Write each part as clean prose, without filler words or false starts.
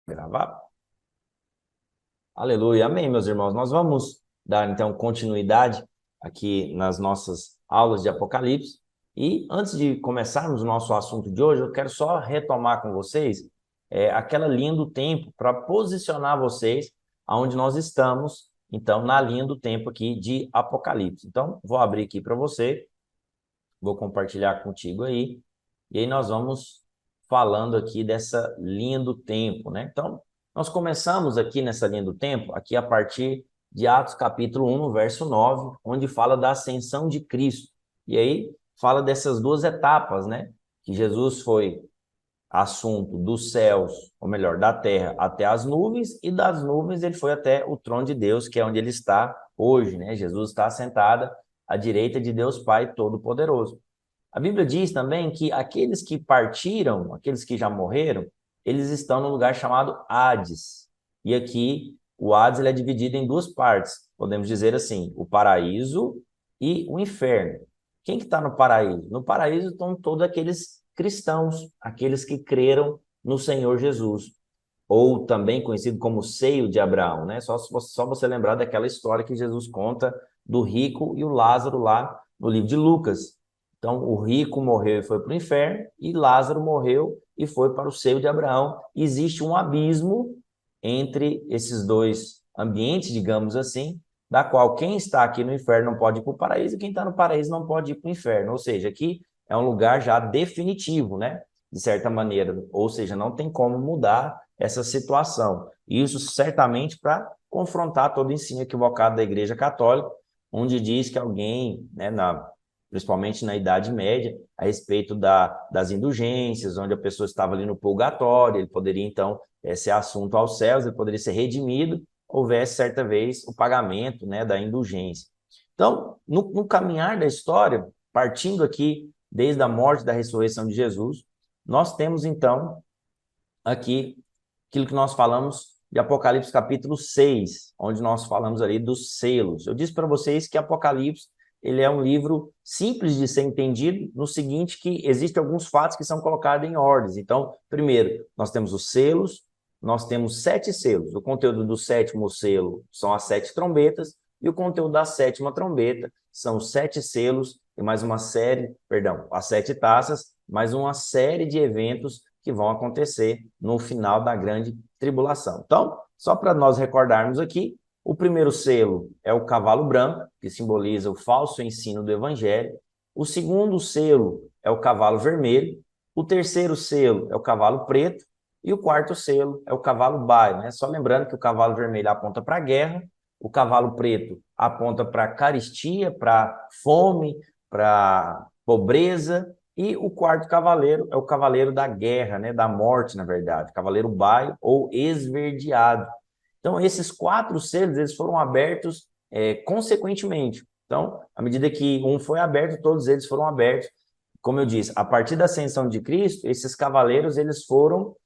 Gravar. Aleluia, amém, meus irmãos. Nós vamos dar então continuidade aqui nas nossas aulas de Apocalipse. E antes de começarmos o nosso assunto de hoje, eu quero só retomar com vocês aquela linha do tempo para posicionar vocês aonde nós estamos, então, na linha do tempo aqui de Apocalipse. Então, vou abrir aqui para você, vou compartilhar contigo aí, e aí nós vamos falando aqui dessa linha do tempo, né? Então, nós começamos aqui nessa linha do tempo, aqui a partir de Atos capítulo 1, no verso 9, onde fala da ascensão de Cristo. E aí fala dessas duas etapas, né? Que Jesus foi assunto dos céus, ou melhor, da terra até as nuvens, e das nuvens ele foi até o trono de Deus, que é onde ele está hoje, né? Jesus está assentado à direita de Deus Pai Todo-Poderoso. A Bíblia diz também que aqueles que partiram, aqueles que já morreram, eles estão no lugar chamado Hades. E aqui o Hades ele é dividido em duas partes, podemos dizer assim, o paraíso e o inferno. Quem que está no paraíso? No paraíso estão todos aqueles cristãos, aqueles que creram no Senhor Jesus, ou também conhecido como seio de Abraão, né? Só você lembrar daquela história que Jesus conta do rico e o Lázaro lá no livro de Lucas. Então, o rico morreu e foi para o inferno, e Lázaro morreu e foi para o seio de Abraão. Existe um abismo entre esses dois ambientes, digamos assim, da qual quem está aqui no inferno não pode ir para o paraíso e quem está no paraíso não pode ir para o inferno. Ou seja, aqui é um lugar já definitivo, né? De certa maneira. Ou seja, não tem como mudar essa situação. Isso certamente para confrontar todo o ensino equivocado da Igreja Católica, onde diz que alguém, né, principalmente na Idade Média, a respeito das indulgências, onde a pessoa estava ali no purgatório, ele poderia então ser assunto aos céus, ele poderia ser redimido, houvesse certa vez o pagamento, né, da indulgência. Então, no caminhar da história, partindo aqui desde a morte e da ressurreição de Jesus, nós temos então aqui aquilo que nós falamos de Apocalipse capítulo 6, onde nós falamos ali dos selos. Eu disse para vocês que Apocalipse ele é um livro simples de ser entendido, no seguinte que existem alguns fatos que são colocados em ordens. Então, primeiro, nós temos os selos, nós temos 7 selos. O conteúdo do 7º selo são as 7 trombetas, e o conteúdo da 7ª trombeta são os 7 selos e mais uma série, perdão, as 7 taças, mais uma série de eventos que vão acontecer no final da grande tribulação. Então, só para nós recordarmos aqui, o primeiro selo é o cavalo branco, que simboliza o falso ensino do evangelho. O segundo selo é o cavalo vermelho. O terceiro selo é o cavalo preto. E o quarto selo é o cavalo baio, né? Só lembrando que o cavalo vermelho aponta para a guerra, o cavalo preto aponta para a carestia, para fome, para pobreza, e o quarto cavaleiro é o cavaleiro da guerra, né? Da morte, na verdade, cavaleiro baio ou esverdeado. Então, esses 4 selos eles foram abertos consequentemente. Então, à medida que um foi aberto, todos eles foram abertos. Como eu disse, a partir da ascensão de Cristo, esses cavaleiros eles foram,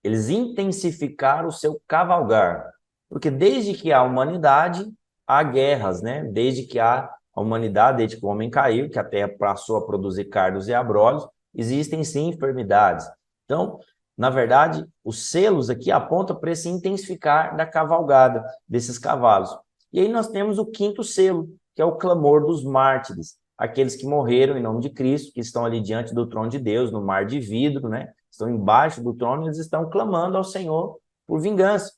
eles intensificaram o seu cavalgar, porque desde que há humanidade, há guerras, né? Desde que há a humanidade, desde que o homem caiu, que a terra passou a produzir cardos e abrolhos, existem sim enfermidades. Então, na verdade, os selos aqui apontam para esse intensificar da cavalgada desses cavalos. E aí nós temos o 5º selo, que é o clamor dos mártires, aqueles que morreram em nome de Cristo, que estão ali diante do trono de Deus, no mar de vidro, né? Estão embaixo do trono, eles estão clamando ao Senhor por vingança.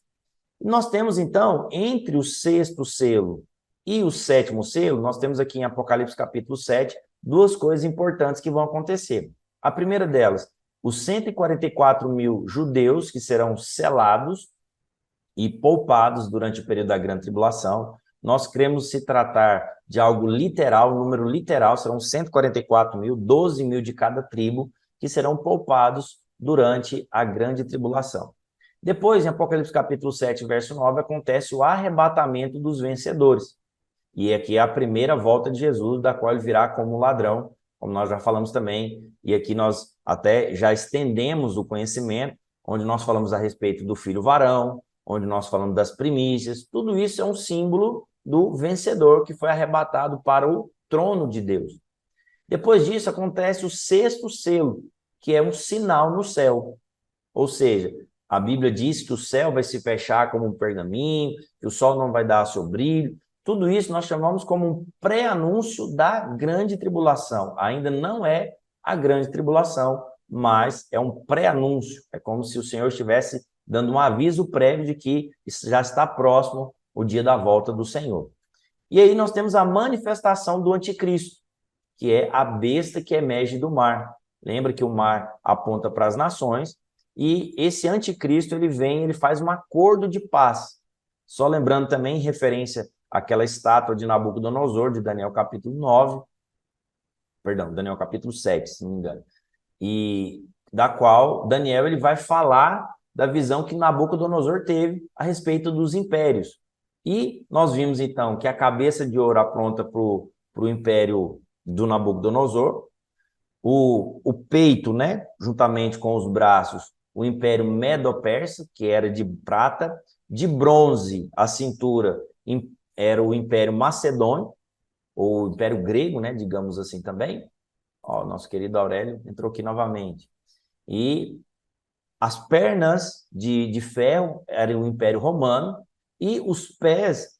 E nós temos, então, entre o 6º selo e o 7º selo, nós temos aqui em Apocalipse capítulo 7, duas coisas importantes que vão acontecer. A primeira delas, os 144 mil judeus que serão selados e poupados durante o período da grande tribulação. Nós cremos se tratar de algo literal, um número literal, serão 144 mil, 12 mil de cada tribo, que serão poupados durante a grande tribulação. Depois, em Apocalipse capítulo 7, verso 9, acontece o arrebatamento dos vencedores. E aqui é a primeira volta de Jesus, da qual ele virá como ladrão, como nós já falamos também, e aqui nós até já estendemos o conhecimento, onde nós falamos a respeito do filho varão, onde nós falamos das primícias, tudo isso é um símbolo do vencedor que foi arrebatado para o trono de Deus. Depois disso acontece o 6º selo, que é um sinal no céu. Ou seja, A Bíblia diz que o céu vai se fechar como um pergaminho, que o sol não vai dar seu brilho. Tudo isso nós chamamos como um pré-anúncio da grande tribulação. Ainda não é a grande tribulação, mas é um pré-anúncio. É como se o Senhor estivesse dando um aviso prévio de que já está próximo o dia da volta do Senhor. E aí nós temos a manifestação do anticristo, que é a besta que emerge do mar. Lembra que o mar aponta para as nações, e esse anticristo, ele vem, ele faz um acordo de paz. Só lembrando também, em referência àquela estátua de Nabucodonosor, de Daniel capítulo 9, perdão, Daniel capítulo 7, se não me engano, e da qual Daniel ele vai falar da visão que Nabucodonosor teve a respeito dos impérios. E nós vimos, então, que a cabeça de ouro apronta para o império do Nabucodonosor, o peito, né, juntamente com os braços, o Império Medo-Persa, que era de prata, de bronze, a cintura era o Império Macedônio, ou Império Grego, né, digamos assim também. Ó, nosso querido Aurélio entrou aqui novamente. E as pernas de ferro era o Império Romano, e os pés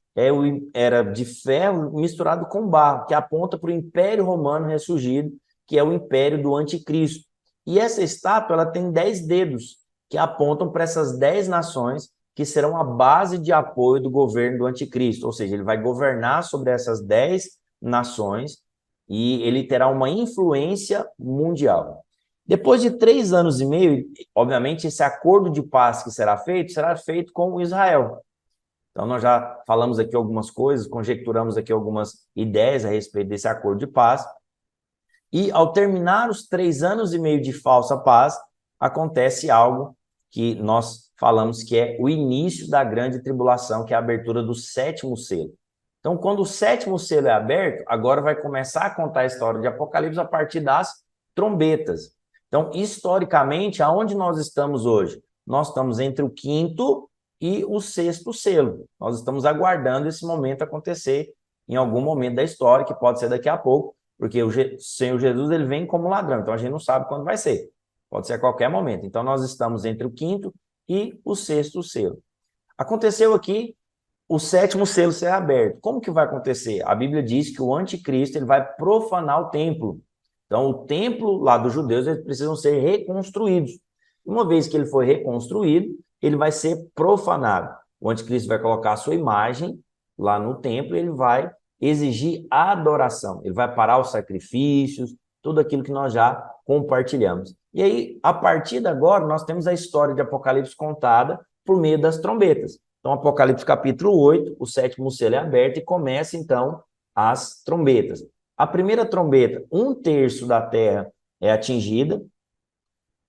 era de ferro misturado com barro, que aponta para o Império Romano ressurgido, que é o Império do Anticristo. E essa estátua ela tem 10 dedos, que apontam para essas 10 nações que serão a base de apoio do governo do Anticristo. Ou seja, ele vai governar sobre essas 10 nações e ele terá uma influência mundial. Depois de 3 anos e meio, obviamente, esse acordo de paz que será feito com Israel. Então, nós já falamos aqui algumas coisas, conjecturamos aqui algumas ideias a respeito desse acordo de paz. E, ao terminar os 3 anos e meio de falsa paz, acontece algo que nós falamos que é o início da grande tribulação, que é a abertura do 7º selo. Então, quando o 7º selo é aberto, agora vai começar a contar a história de Apocalipse a partir das trombetas. Então, historicamente, aonde nós estamos hoje? Nós estamos entre o 5º e o 6º selo. Nós estamos aguardando esse momento acontecer em algum momento da história, que pode ser daqui a pouco, porque o Senhor Jesus ele vem como ladrão, então a gente não sabe quando vai ser. Pode ser a qualquer momento. Então, nós estamos entre o 5º e o 6º selo. Aconteceu aqui o 7º selo ser aberto. Como que vai acontecer? A Bíblia diz que o anticristo ele vai profanar o templo. Então, o templo lá dos judeus, eles precisam ser reconstruídos. Uma vez que ele for reconstruído, ele vai ser profanado. O anticristo vai colocar a sua imagem lá no templo e ele vai exigir adoração. Ele vai parar os sacrifícios, tudo aquilo que nós já compartilhamos. E aí, a partir de agora, nós temos a história de Apocalipse contada por meio das trombetas. Então, Apocalipse capítulo 8, o 7º selo é aberto e começa, então, as trombetas. A primeira trombeta, 1/3 da terra é atingida.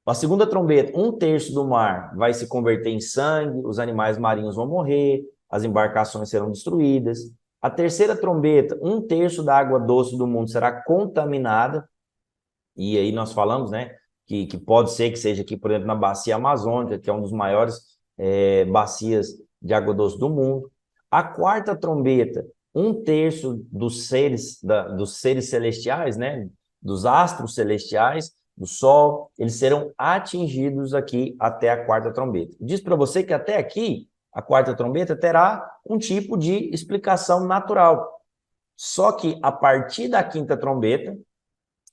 A segunda trombeta, 1/3 do mar vai se converter em sangue, os animais marinhos vão morrer, as embarcações serão destruídas. A terceira trombeta, 1/3 da água doce do mundo será contaminada. E aí nós falamos, né, que pode ser que seja aqui, por exemplo, na bacia amazônica, que é um dos maiores bacias de água doce do mundo. A quarta trombeta, 1/3 dos seres celestiais, né, dos astros celestiais, do Sol, eles serão atingidos aqui até a quarta trombeta. Diz para você que até aqui, a quarta trombeta terá um tipo de explicação natural. Só que a partir da quinta trombeta,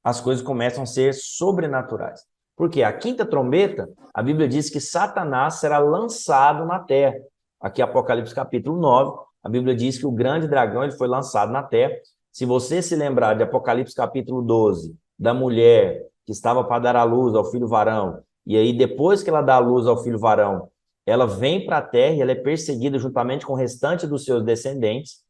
as coisas começam a ser sobrenaturais. Porque a quinta trombeta, a Bíblia diz que Satanás será lançado na terra. Aqui, Apocalipse capítulo 9, a Bíblia diz que o grande dragão ele foi lançado na terra. Se você se lembrar de Apocalipse capítulo 12, da mulher que estava para dar à luz ao filho varão, e aí depois que ela dá à luz ao filho varão, ela vem para a terra e ela é perseguida juntamente com o restante dos seus descendentes.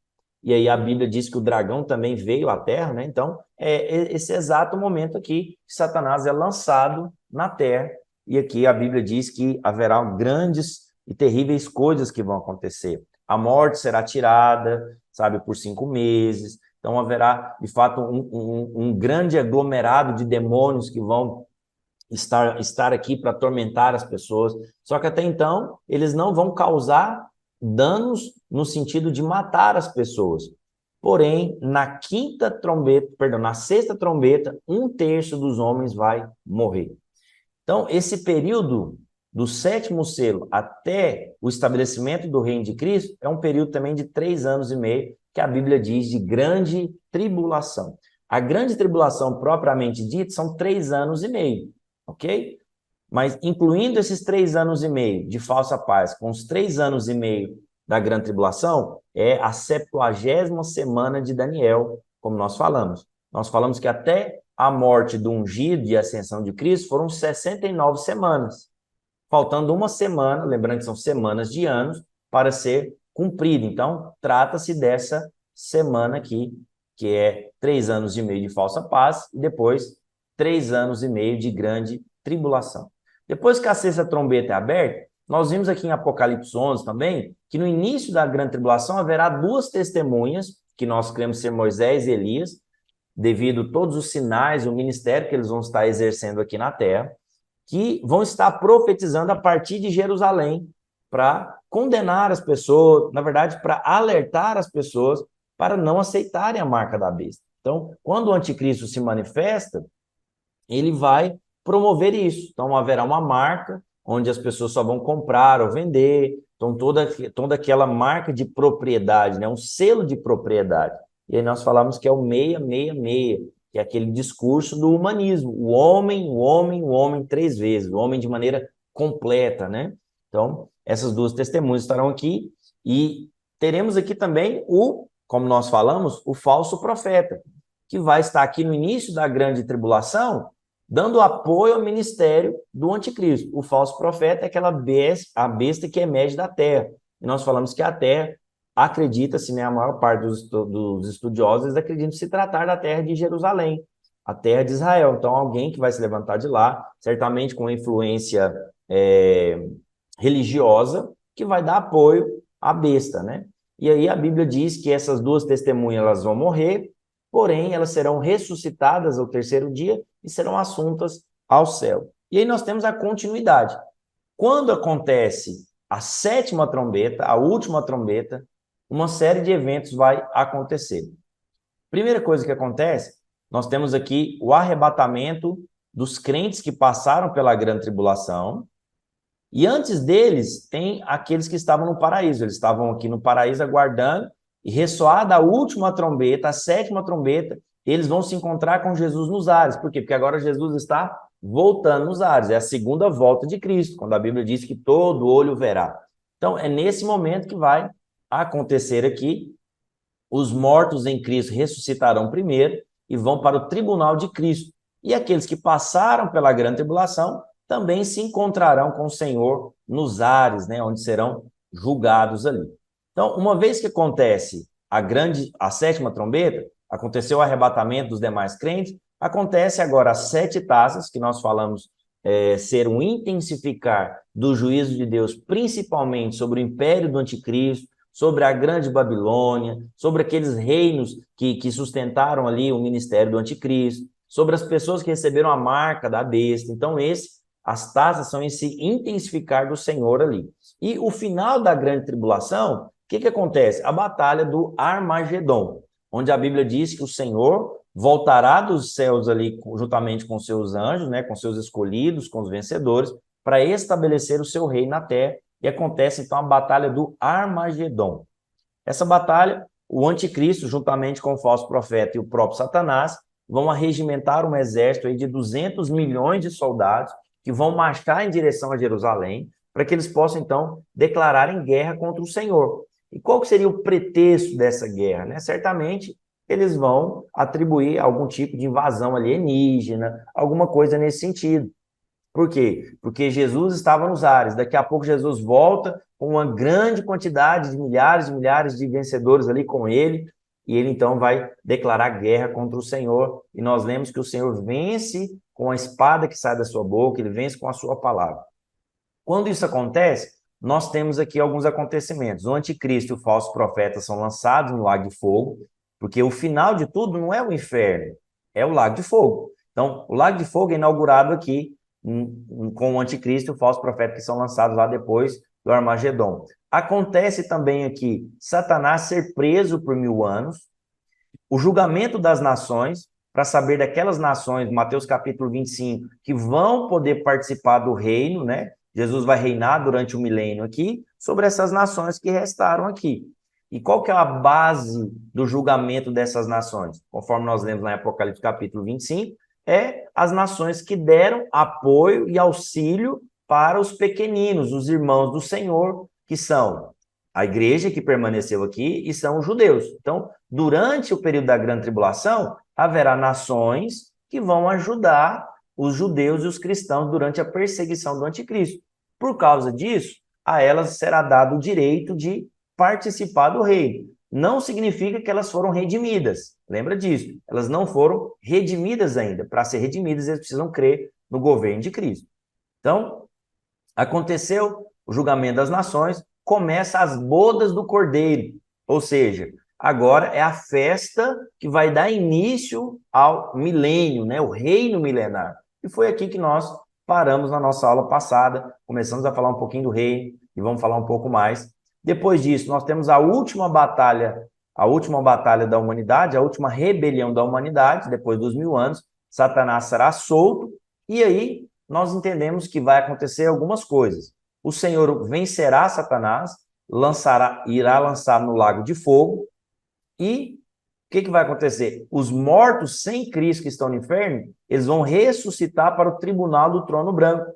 E aí a Bíblia diz que o dragão também veio à terra, né? Então, é esse exato momento aqui que Satanás é lançado na terra. E aqui a Bíblia diz que haverá grandes e terríveis coisas que vão acontecer. A morte será tirada, sabe, por 5 meses. Então haverá, de fato, um grande aglomerado de demônios que vão estar aqui para atormentar as pessoas. Só que até então, eles não vão causar danos no sentido de matar as pessoas. Porém, na sexta trombeta, 1/3 dos homens vai morrer. Então, esse período do 7º selo até o estabelecimento do reino de Cristo é um período também de 3 anos e meio, que a Bíblia diz de grande tribulação. A grande tribulação propriamente dita são 3 anos e meio, ok? Mas incluindo esses 3 anos e meio de falsa paz com os 3 anos e meio da grande tribulação, é a 70ª semana de Daniel, como nós falamos. Nós falamos que até a morte do ungido e a ascensão de Cristo foram 69 semanas, faltando uma semana, lembrando que são semanas de anos, para ser cumprida. Então, trata-se dessa semana aqui, que é 3 anos e meio de falsa paz e depois 3 anos e meio de grande tribulação. Depois que a 6ª trombeta é aberta, nós vimos aqui em Apocalipse 11 também, que no início da grande tribulação haverá 2 testemunhas, que nós cremos ser Moisés e Elias, devido a todos os sinais e o ministério que eles vão estar exercendo aqui na terra, que vão estar profetizando a partir de Jerusalém para condenar as pessoas, na verdade, para alertar as pessoas para não aceitarem a marca da besta. Então, quando o anticristo se manifesta, ele vai promover isso. Então, haverá uma marca onde as pessoas só vão comprar ou vender. Então, toda aquela marca de propriedade, né? Um selo de propriedade. E aí nós falamos que é o 666, que é aquele discurso do humanismo. O homem 3 vezes. O homem de maneira completa, né? Então, essas 2 testemunhas estarão aqui. E teremos aqui também como nós falamos, o falso profeta, que vai estar aqui no início da grande tribulação, dando apoio ao ministério do anticristo. O falso profeta é aquela a besta que emerge da terra. E nós falamos que a terra, acredita-se, né, a maior parte dos estudiosos acreditam se tratar da terra de Jerusalém, a terra de Israel. Então, alguém que vai se levantar de lá, certamente com influência religiosa, que vai dar apoio à besta, né? E aí a Bíblia diz que essas 2 testemunhas elas vão morrer, porém elas serão ressuscitadas ao 3º dia e serão assuntas ao céu. E aí nós temos a continuidade. Quando acontece a 7ª trombeta, a última trombeta, uma série de eventos vai acontecer. Primeira coisa que acontece, nós temos aqui o arrebatamento dos crentes que passaram pela grande tribulação, e antes deles, tem aqueles que estavam no paraíso. Eles estavam aqui no paraíso aguardando, e ressoada a última trombeta, a 7ª trombeta, eles vão se encontrar com Jesus nos ares. Por quê? Porque agora Jesus está voltando nos ares. É a segunda volta de Cristo, quando a Bíblia diz que todo olho verá. Então, é nesse momento que vai acontecer aqui. Os mortos em Cristo ressuscitarão primeiro e vão para o tribunal de Cristo. E aqueles que passaram pela grande tribulação também se encontrarão com o Senhor nos ares, né, onde serão julgados ali. Então, uma vez que acontece a 7ª trombeta, aconteceu o arrebatamento dos demais crentes, acontece agora as 7 taças, que nós falamos ser um intensificar do juízo de Deus, principalmente sobre o império do anticristo, sobre a grande Babilônia, sobre aqueles reinos que sustentaram ali o ministério do anticristo, sobre as pessoas que receberam a marca da besta. Então, as taças são esse intensificar do Senhor ali. E o final da grande tribulação, o que acontece? A batalha do Armagedon, onde a Bíblia diz que o Senhor voltará dos céus ali juntamente com seus anjos, né, com seus escolhidos, com os vencedores, para estabelecer o seu reino na terra. E acontece então a batalha do Armagedon. Essa batalha, o anticristo, juntamente com o falso profeta e o próprio Satanás, vão arregimentar um exército aí de 200 milhões de soldados que vão marchar em direção a Jerusalém, para que eles possam, então, declararem guerra contra o Senhor. E qual que seria o pretexto dessa guerra, né? Certamente, eles vão atribuir algum tipo de invasão alienígena, alguma coisa nesse sentido. Por quê? Porque Jesus estava nos ares. Daqui a pouco Jesus volta com uma grande quantidade de milhares e milhares de vencedores ali com ele, e ele então vai declarar guerra contra o Senhor. E nós lemos que o Senhor vence com a espada que sai da sua boca, ele vence com a sua palavra. Quando isso acontece, nós temos aqui alguns acontecimentos. O anticristo e o falso profeta são lançados no lago de fogo, porque o final de tudo não é o inferno, é o lago de fogo. Então, o lago de fogo é inaugurado aqui com o anticristo e o falso profeta, que são lançados lá depois do Armagedon. Acontece também aqui Satanás ser preso por 1000 anos, o julgamento das nações, para saber daquelas nações, Mateus capítulo 25, que vão poder participar do reino, né? Jesus vai reinar durante o milênio aqui sobre essas nações que restaram aqui. E qual que é a base do julgamento dessas nações? Conforme nós lemos lá em Apocalipse capítulo 25, é as nações que deram apoio e auxílio para os pequeninos, os irmãos do Senhor, que são a igreja que permaneceu aqui e são os judeus. Então, durante o período da grande tribulação, haverá nações que vão ajudar os judeus e os cristãos durante a perseguição do anticristo. Por causa disso, a elas será dado o direito de participar do reino. Não significa que elas foram redimidas. Lembra disso. Elas não foram redimidas ainda. Para ser redimidas, eles precisam crer no governo de Cristo. Então, aconteceu o julgamento das nações, começa as bodas do Cordeiro. Ou seja, agora é a festa que vai dar início ao milênio, né? O reino milenar. E foi aqui que nós paramos na nossa aula passada, começamos a falar um pouquinho do reino e vamos falar um pouco mais. Depois disso, nós temos a última batalha da humanidade, a última rebelião da humanidade, depois dos 1000 anos, Satanás será solto, e aí nós entendemos que vai acontecer algumas coisas. O Senhor vencerá Satanás, irá lançar no lago de fogo, e o que vai acontecer? Os mortos sem Cristo que estão no inferno, eles vão ressuscitar para o tribunal do trono branco,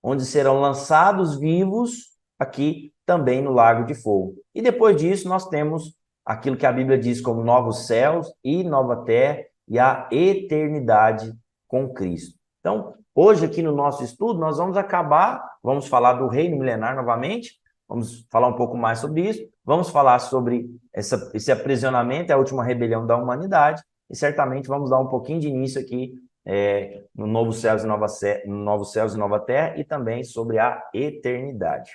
onde serão lançados vivos aqui também no lago de fogo. E depois disso nós temos aquilo que a Bíblia diz como novos céus e nova terra e a eternidade com Cristo. Então, hoje aqui no nosso estudo nós vamos falar do reino milenar novamente, vamos falar um pouco mais sobre isso, vamos falar sobre esse aprisionamento, a última rebelião da humanidade, e certamente vamos dar um pouquinho de início aqui no Novo Céus e Nova Terra, e também sobre a eternidade.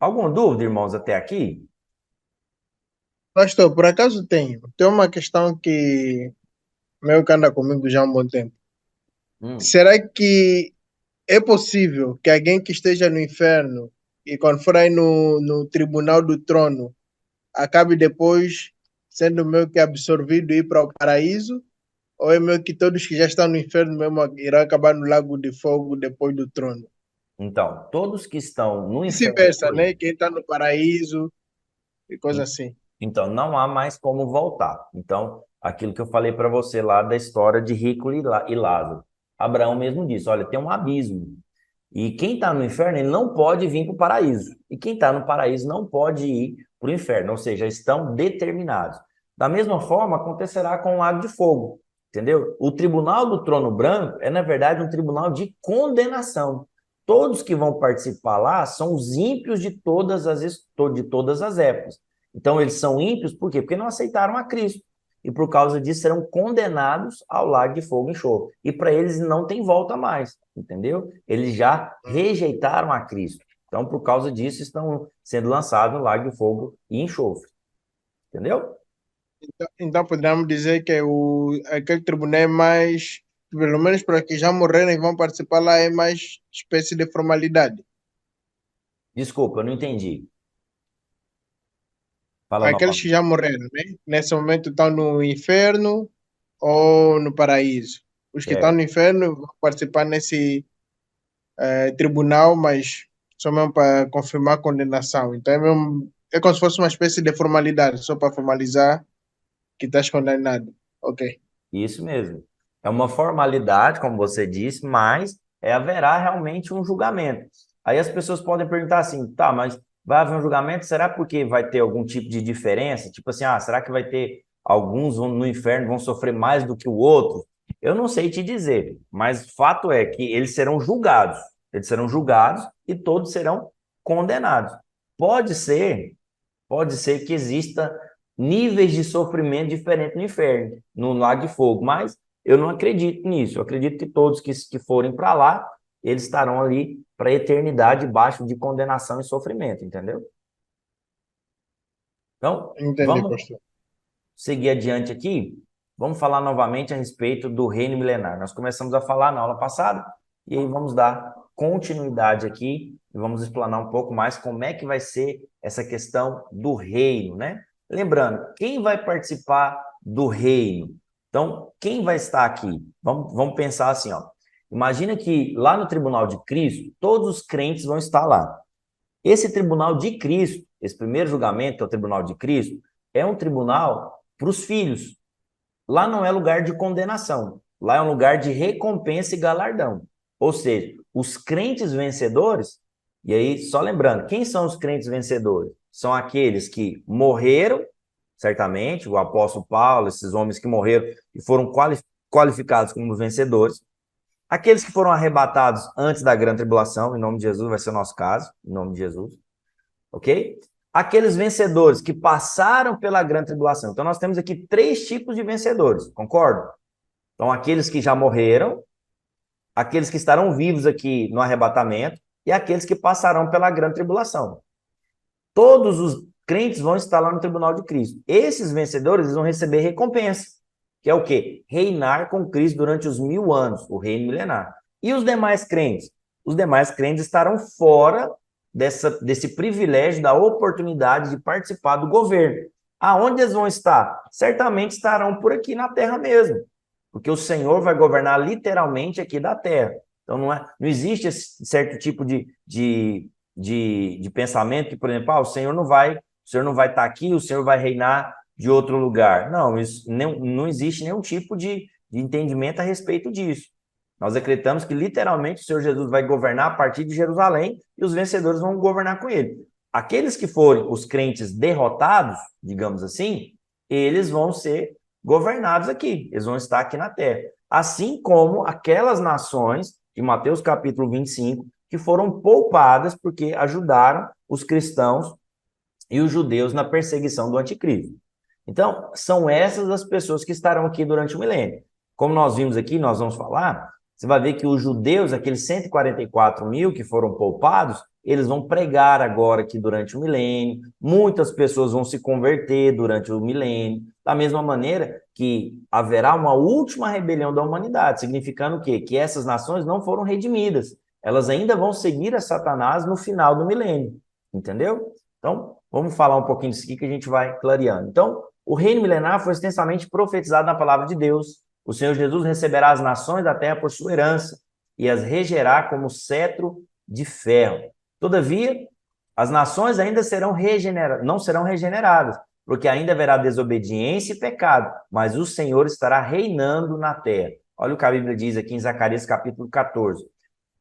Alguma dúvida, irmãos, até aqui? Pastor, por acaso tenho. Tem uma questão que meio que anda comigo já há um bom tempo. Será que é possível que alguém que esteja no inferno e quando for aí no tribunal do trono acabe depois sendo meio que absorvido e ir para o paraíso? Ou é meio que todos que já estão no inferno mesmo irão acabar no lago de fogo depois do trono? Então, todos que estão no inferno Vice-versa, hoje, né? Quem está no paraíso e coisa assim. então não há mais como voltar. Então, aquilo que eu falei para você lá da história de Rico e Lázaro. Abraão mesmo disse, olha, tem um abismo. E quem está no inferno, ele não pode vir para o paraíso. E quem está no paraíso não pode ir para o inferno, ou seja, estão determinados. Da mesma forma, acontecerá com o lago de fogo, entendeu? O tribunal do trono branco é, na verdade, um tribunal de condenação. Todos que vão participar lá são os ímpios de todas as épocas. Então, eles são ímpios por quê? Porque não aceitaram a Cristo. E por causa disso serão condenados ao lago de fogo e enxofre. E para eles não tem volta mais, entendeu? Eles já rejeitaram a Cristo. Então, por causa disso, estão sendo lançados no lago de fogo e enxofre. Entendeu? Então poderíamos dizer que aquele tribunal é mais, pelo menos para que já morreram e vão participar lá, é mais espécie de formalidade. Desculpa, eu não entendi. Fala Aqueles que novamente. já morreram, né? Nesse momento estão no inferno ou no paraíso. Os que estão no Certo. inferno vão participar nesse tribunal, mas só mesmo para confirmar a condenação. Então é como se fosse uma espécie de formalidade, só para formalizar que estás condenado. Ok. Isso mesmo. É uma formalidade, como você disse, mas haverá realmente um julgamento. Aí as pessoas podem perguntar assim, tá, mas vai haver um julgamento? Será porque vai ter algum tipo de diferença? Tipo assim, será que vai ter alguns no inferno vão sofrer mais do que o outro? Eu não sei te dizer, mas fato é que eles serão julgados. Eles serão julgados e todos serão condenados. Pode ser, pode ser que exista níveis de sofrimento diferentes no inferno, no lago de fogo, mas eu não acredito nisso. Eu acredito que todos que forem para lá, eles estarão ali para a eternidade debaixo de condenação e sofrimento, entendeu? Então, Entendi, vamos pastor. seguir adiante aqui. Vamos falar novamente a respeito do reino milenar. Nós começamos a falar na aula passada e aí vamos dar continuidade aqui e vamos explanar um pouco mais como é que vai ser essa questão do reino, né? Lembrando, quem vai participar do reino? Então, quem vai estar aqui? Vamos pensar assim, ó. Imagina que lá no tribunal de Cristo, todos os crentes vão estar lá. Esse tribunal de Cristo, esse primeiro julgamento, que é o tribunal de Cristo, é um tribunal para os filhos. Lá não é lugar de condenação, lá é um lugar de recompensa e galardão. Ou seja, os crentes vencedores, e aí só lembrando, quem são os crentes vencedores? São aqueles que morreram, certamente, o apóstolo Paulo, esses homens que morreram e foram qualificados como vencedores. Aqueles que foram arrebatados antes da grande tribulação, em nome de Jesus, vai ser o nosso caso, em nome de Jesus, ok? Aqueles vencedores que passaram pela grande tribulação. Então, nós temos aqui 3 tipos de vencedores, concordo? Então, aqueles que já morreram, aqueles que estarão vivos aqui no arrebatamento e aqueles que passarão pela grande tribulação. Todos os crentes vão estar lá no tribunal de Cristo. Esses vencedores eles vão receber recompensa, que é o quê? Reinar com Cristo durante os 1000 anos, o reino milenar. E os demais crentes? Os demais crentes estarão fora desse privilégio, da oportunidade de participar do governo. Aonde eles vão estar? Certamente estarão por aqui na terra mesmo, porque o Senhor vai governar literalmente aqui da terra. Então não existe esse certo tipo de pensamento que, por exemplo, o Senhor não vai estar aqui, o Senhor vai reinar de outro lugar. Não, não existe nenhum tipo de entendimento a respeito disso. Nós acreditamos que literalmente o Senhor Jesus vai governar a partir de Jerusalém e os vencedores vão governar com ele. Aqueles que forem os crentes derrotados, digamos assim, eles vão ser governados aqui, eles vão estar aqui na terra. Assim como aquelas nações de Mateus capítulo 25, que foram poupadas porque ajudaram os cristãos e os judeus na perseguição do anticristo. Então, são essas as pessoas que estarão aqui durante o milênio. Como nós vimos aqui, nós vamos falar, você vai ver que os judeus, aqueles 144 mil que foram poupados, eles vão pregar agora aqui durante o milênio, muitas pessoas vão se converter durante o milênio, da mesma maneira que haverá uma última rebelião da humanidade, significando o quê? Que essas nações não foram redimidas, elas ainda vão seguir a Satanás no final do milênio, entendeu? Então, vamos falar um pouquinho disso aqui que a gente vai clareando. Então, o reino milenar foi extensamente profetizado na palavra de Deus. O Senhor Jesus receberá as nações da terra por sua herança e as regerá como cetro de ferro. Todavia, as nações ainda não serão regeneradas, porque ainda haverá desobediência e pecado, mas o Senhor estará reinando na terra. Olha o que a Bíblia diz aqui em Zacarias capítulo 14.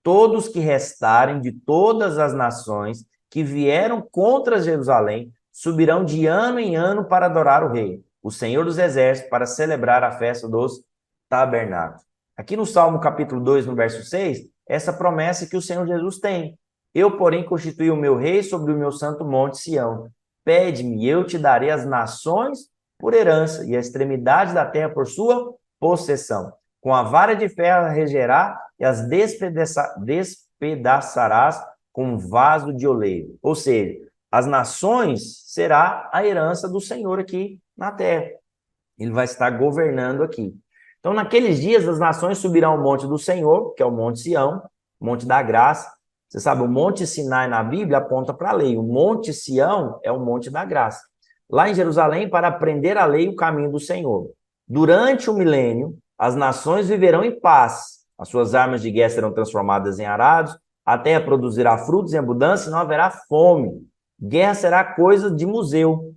Todos que restarem de todas as nações que vieram contra Jerusalém subirão de ano em ano para adorar o rei, o Senhor dos Exércitos, para celebrar a festa dos tabernáculos. Aqui no Salmo capítulo 2, no verso 6, essa promessa que o Senhor Jesus tem. Eu, porém, constituí o meu rei sobre o meu santo monte Sião. Pede-me, eu te darei as nações por herança e a extremidade da terra por sua possessão. Com a vara de ferro regerá e as despedaçarás com um vaso de oleiro. Ou seja, as nações será a herança do Senhor aqui na terra. Ele vai estar governando aqui. Então, naqueles dias, as nações subirão ao monte do Senhor, que é o Monte Sião, Monte da Graça. Você sabe, o Monte Sinai na Bíblia aponta para a lei. O Monte Sião é o Monte da Graça. Lá em Jerusalém, para aprender a lei e o caminho do Senhor. Durante o milênio, as nações viverão em paz. As suas armas de guerra serão transformadas em arados, a terra produzirá frutos em abundância e não haverá fome. Guerra será coisa de museu.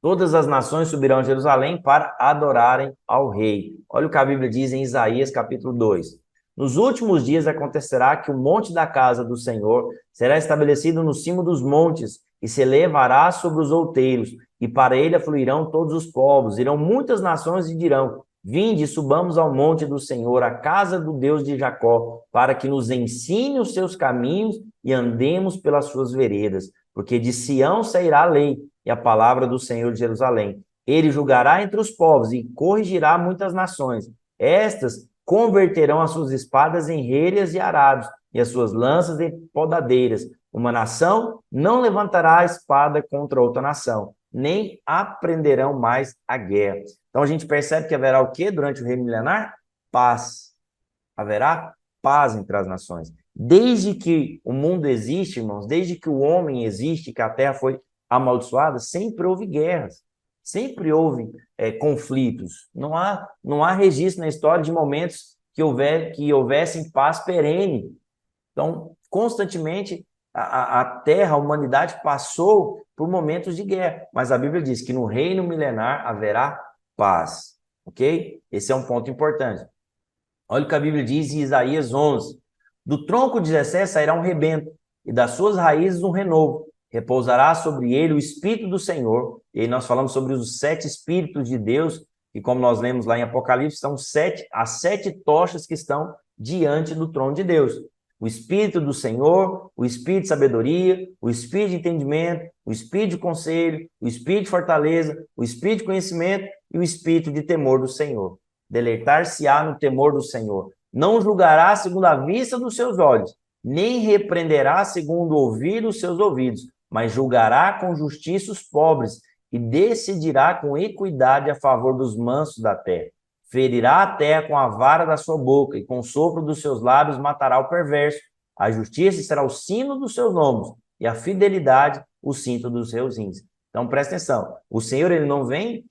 Todas as nações subirão a Jerusalém para adorarem ao rei. Olha o que a Bíblia diz em Isaías capítulo 2. Nos últimos dias acontecerá que o monte da casa do Senhor será estabelecido no cimo dos montes e se elevará sobre os outeiros, e para ele afluirão todos os povos. Irão muitas nações e dirão: vinde, subamos ao monte do Senhor, a casa do Deus de Jacó, para que nos ensine os seus caminhos e andemos pelas suas veredas. Porque de Sião sairá a lei e a palavra do Senhor de Jerusalém. Ele julgará entre os povos e corrigirá muitas nações. Estas converterão as suas espadas em relhas e arados, e as suas lanças em podadeiras. Uma nação não levantará a espada contra outra nação, nem aprenderão mais a guerra. Então a gente percebe que haverá o quê durante o reino milenar? Paz. Haverá paz entre as nações. Desde que o mundo existe, irmãos, desde que o homem existe, que a terra foi amaldiçoada, sempre houve guerras, sempre houve conflitos. Não há registro na história de momentos que houvesse paz perene. Então, constantemente, a terra, a humanidade passou por momentos de guerra, mas a Bíblia diz que no reino milenar haverá paz, ok? Esse é um ponto importante. Olha o que a Bíblia diz em Isaías 11. Do tronco de Jessé sairá um rebento, e das suas raízes um renovo. Repousará sobre ele o Espírito do Senhor. E aí nós falamos sobre os 7 Espíritos de Deus, e como nós lemos lá em Apocalipse, são as 7 tochas que estão diante do trono de Deus. O Espírito do Senhor, o Espírito de sabedoria, o Espírito de entendimento, o Espírito de conselho, o Espírito de fortaleza, o Espírito de conhecimento e o Espírito de temor do Senhor. Deleitar-se-á no temor do Senhor. Não julgará segundo a vista dos seus olhos, nem repreenderá segundo o ouvir dos seus ouvidos, mas julgará com justiça os pobres e decidirá com equidade a favor dos mansos da terra. Ferirá a terra com a vara da sua boca e com o sopro dos seus lábios matará o perverso. A justiça será o sino dos seus lombos e a fidelidade o cinto dos seus rins. Então, presta atenção. O Senhor, ele não vem...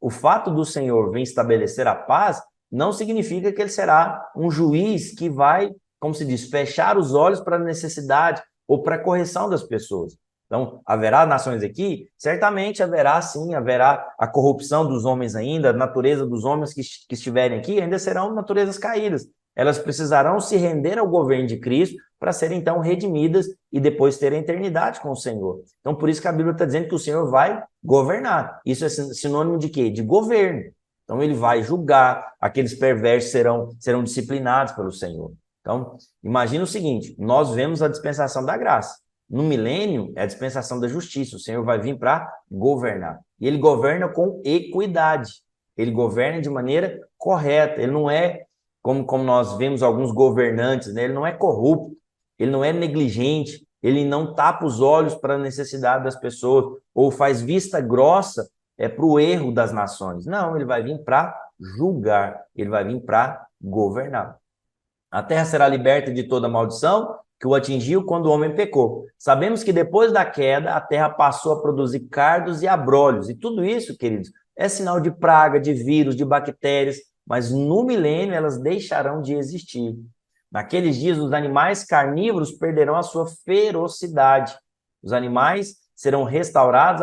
O fato do Senhor vir estabelecer a paz não significa que ele será um juiz que vai, como se diz, fechar os olhos para a necessidade ou para a correção das pessoas. Então, haverá nações aqui? Certamente haverá sim, haverá a corrupção dos homens ainda, a natureza dos homens que estiverem aqui ainda serão naturezas caídas. Elas precisarão se render ao governo de Cristo para serem então redimidas e depois terem eternidade com o Senhor. Então, por isso que a Bíblia está dizendo que o Senhor vai governar. Isso é sinônimo de quê? De governo. Então, ele vai julgar, aqueles perversos serão disciplinados pelo Senhor. Então, imagina o seguinte, nós vemos a dispensação da graça. No milênio, é a dispensação da justiça. O Senhor vai vir para governar. E ele governa com equidade. Ele governa de maneira correta. Ele não é, como nós vemos alguns governantes, né? Ele não é corrupto, ele não é negligente, ele não tapa os olhos para a necessidade das pessoas ou faz vista grossa para o erro das nações. Não, ele vai vir para julgar, ele vai vir para governar. A terra será liberta de toda maldição que o atingiu quando o homem pecou. Sabemos que depois da queda, a terra passou a produzir cardos e abrolhos. E tudo isso, queridos, é sinal de praga, de vírus, de bactérias, mas no milênio elas deixarão de existir. Naqueles dias, os animais carnívoros perderão a sua ferocidade. Os animais serão restaurados,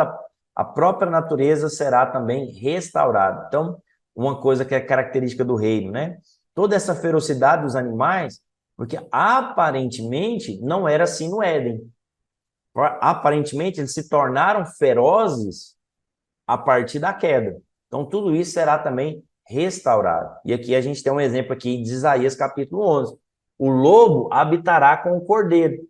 a própria natureza será também restaurada. Então, uma coisa que é característica do reino, né? Toda essa ferocidade dos animais, porque aparentemente não era assim no Éden. Aparentemente, eles se tornaram ferozes a partir da queda. Então, tudo isso será também restaurado. E aqui a gente tem um exemplo aqui de Isaías capítulo 11. O lobo habitará com o cordeiro.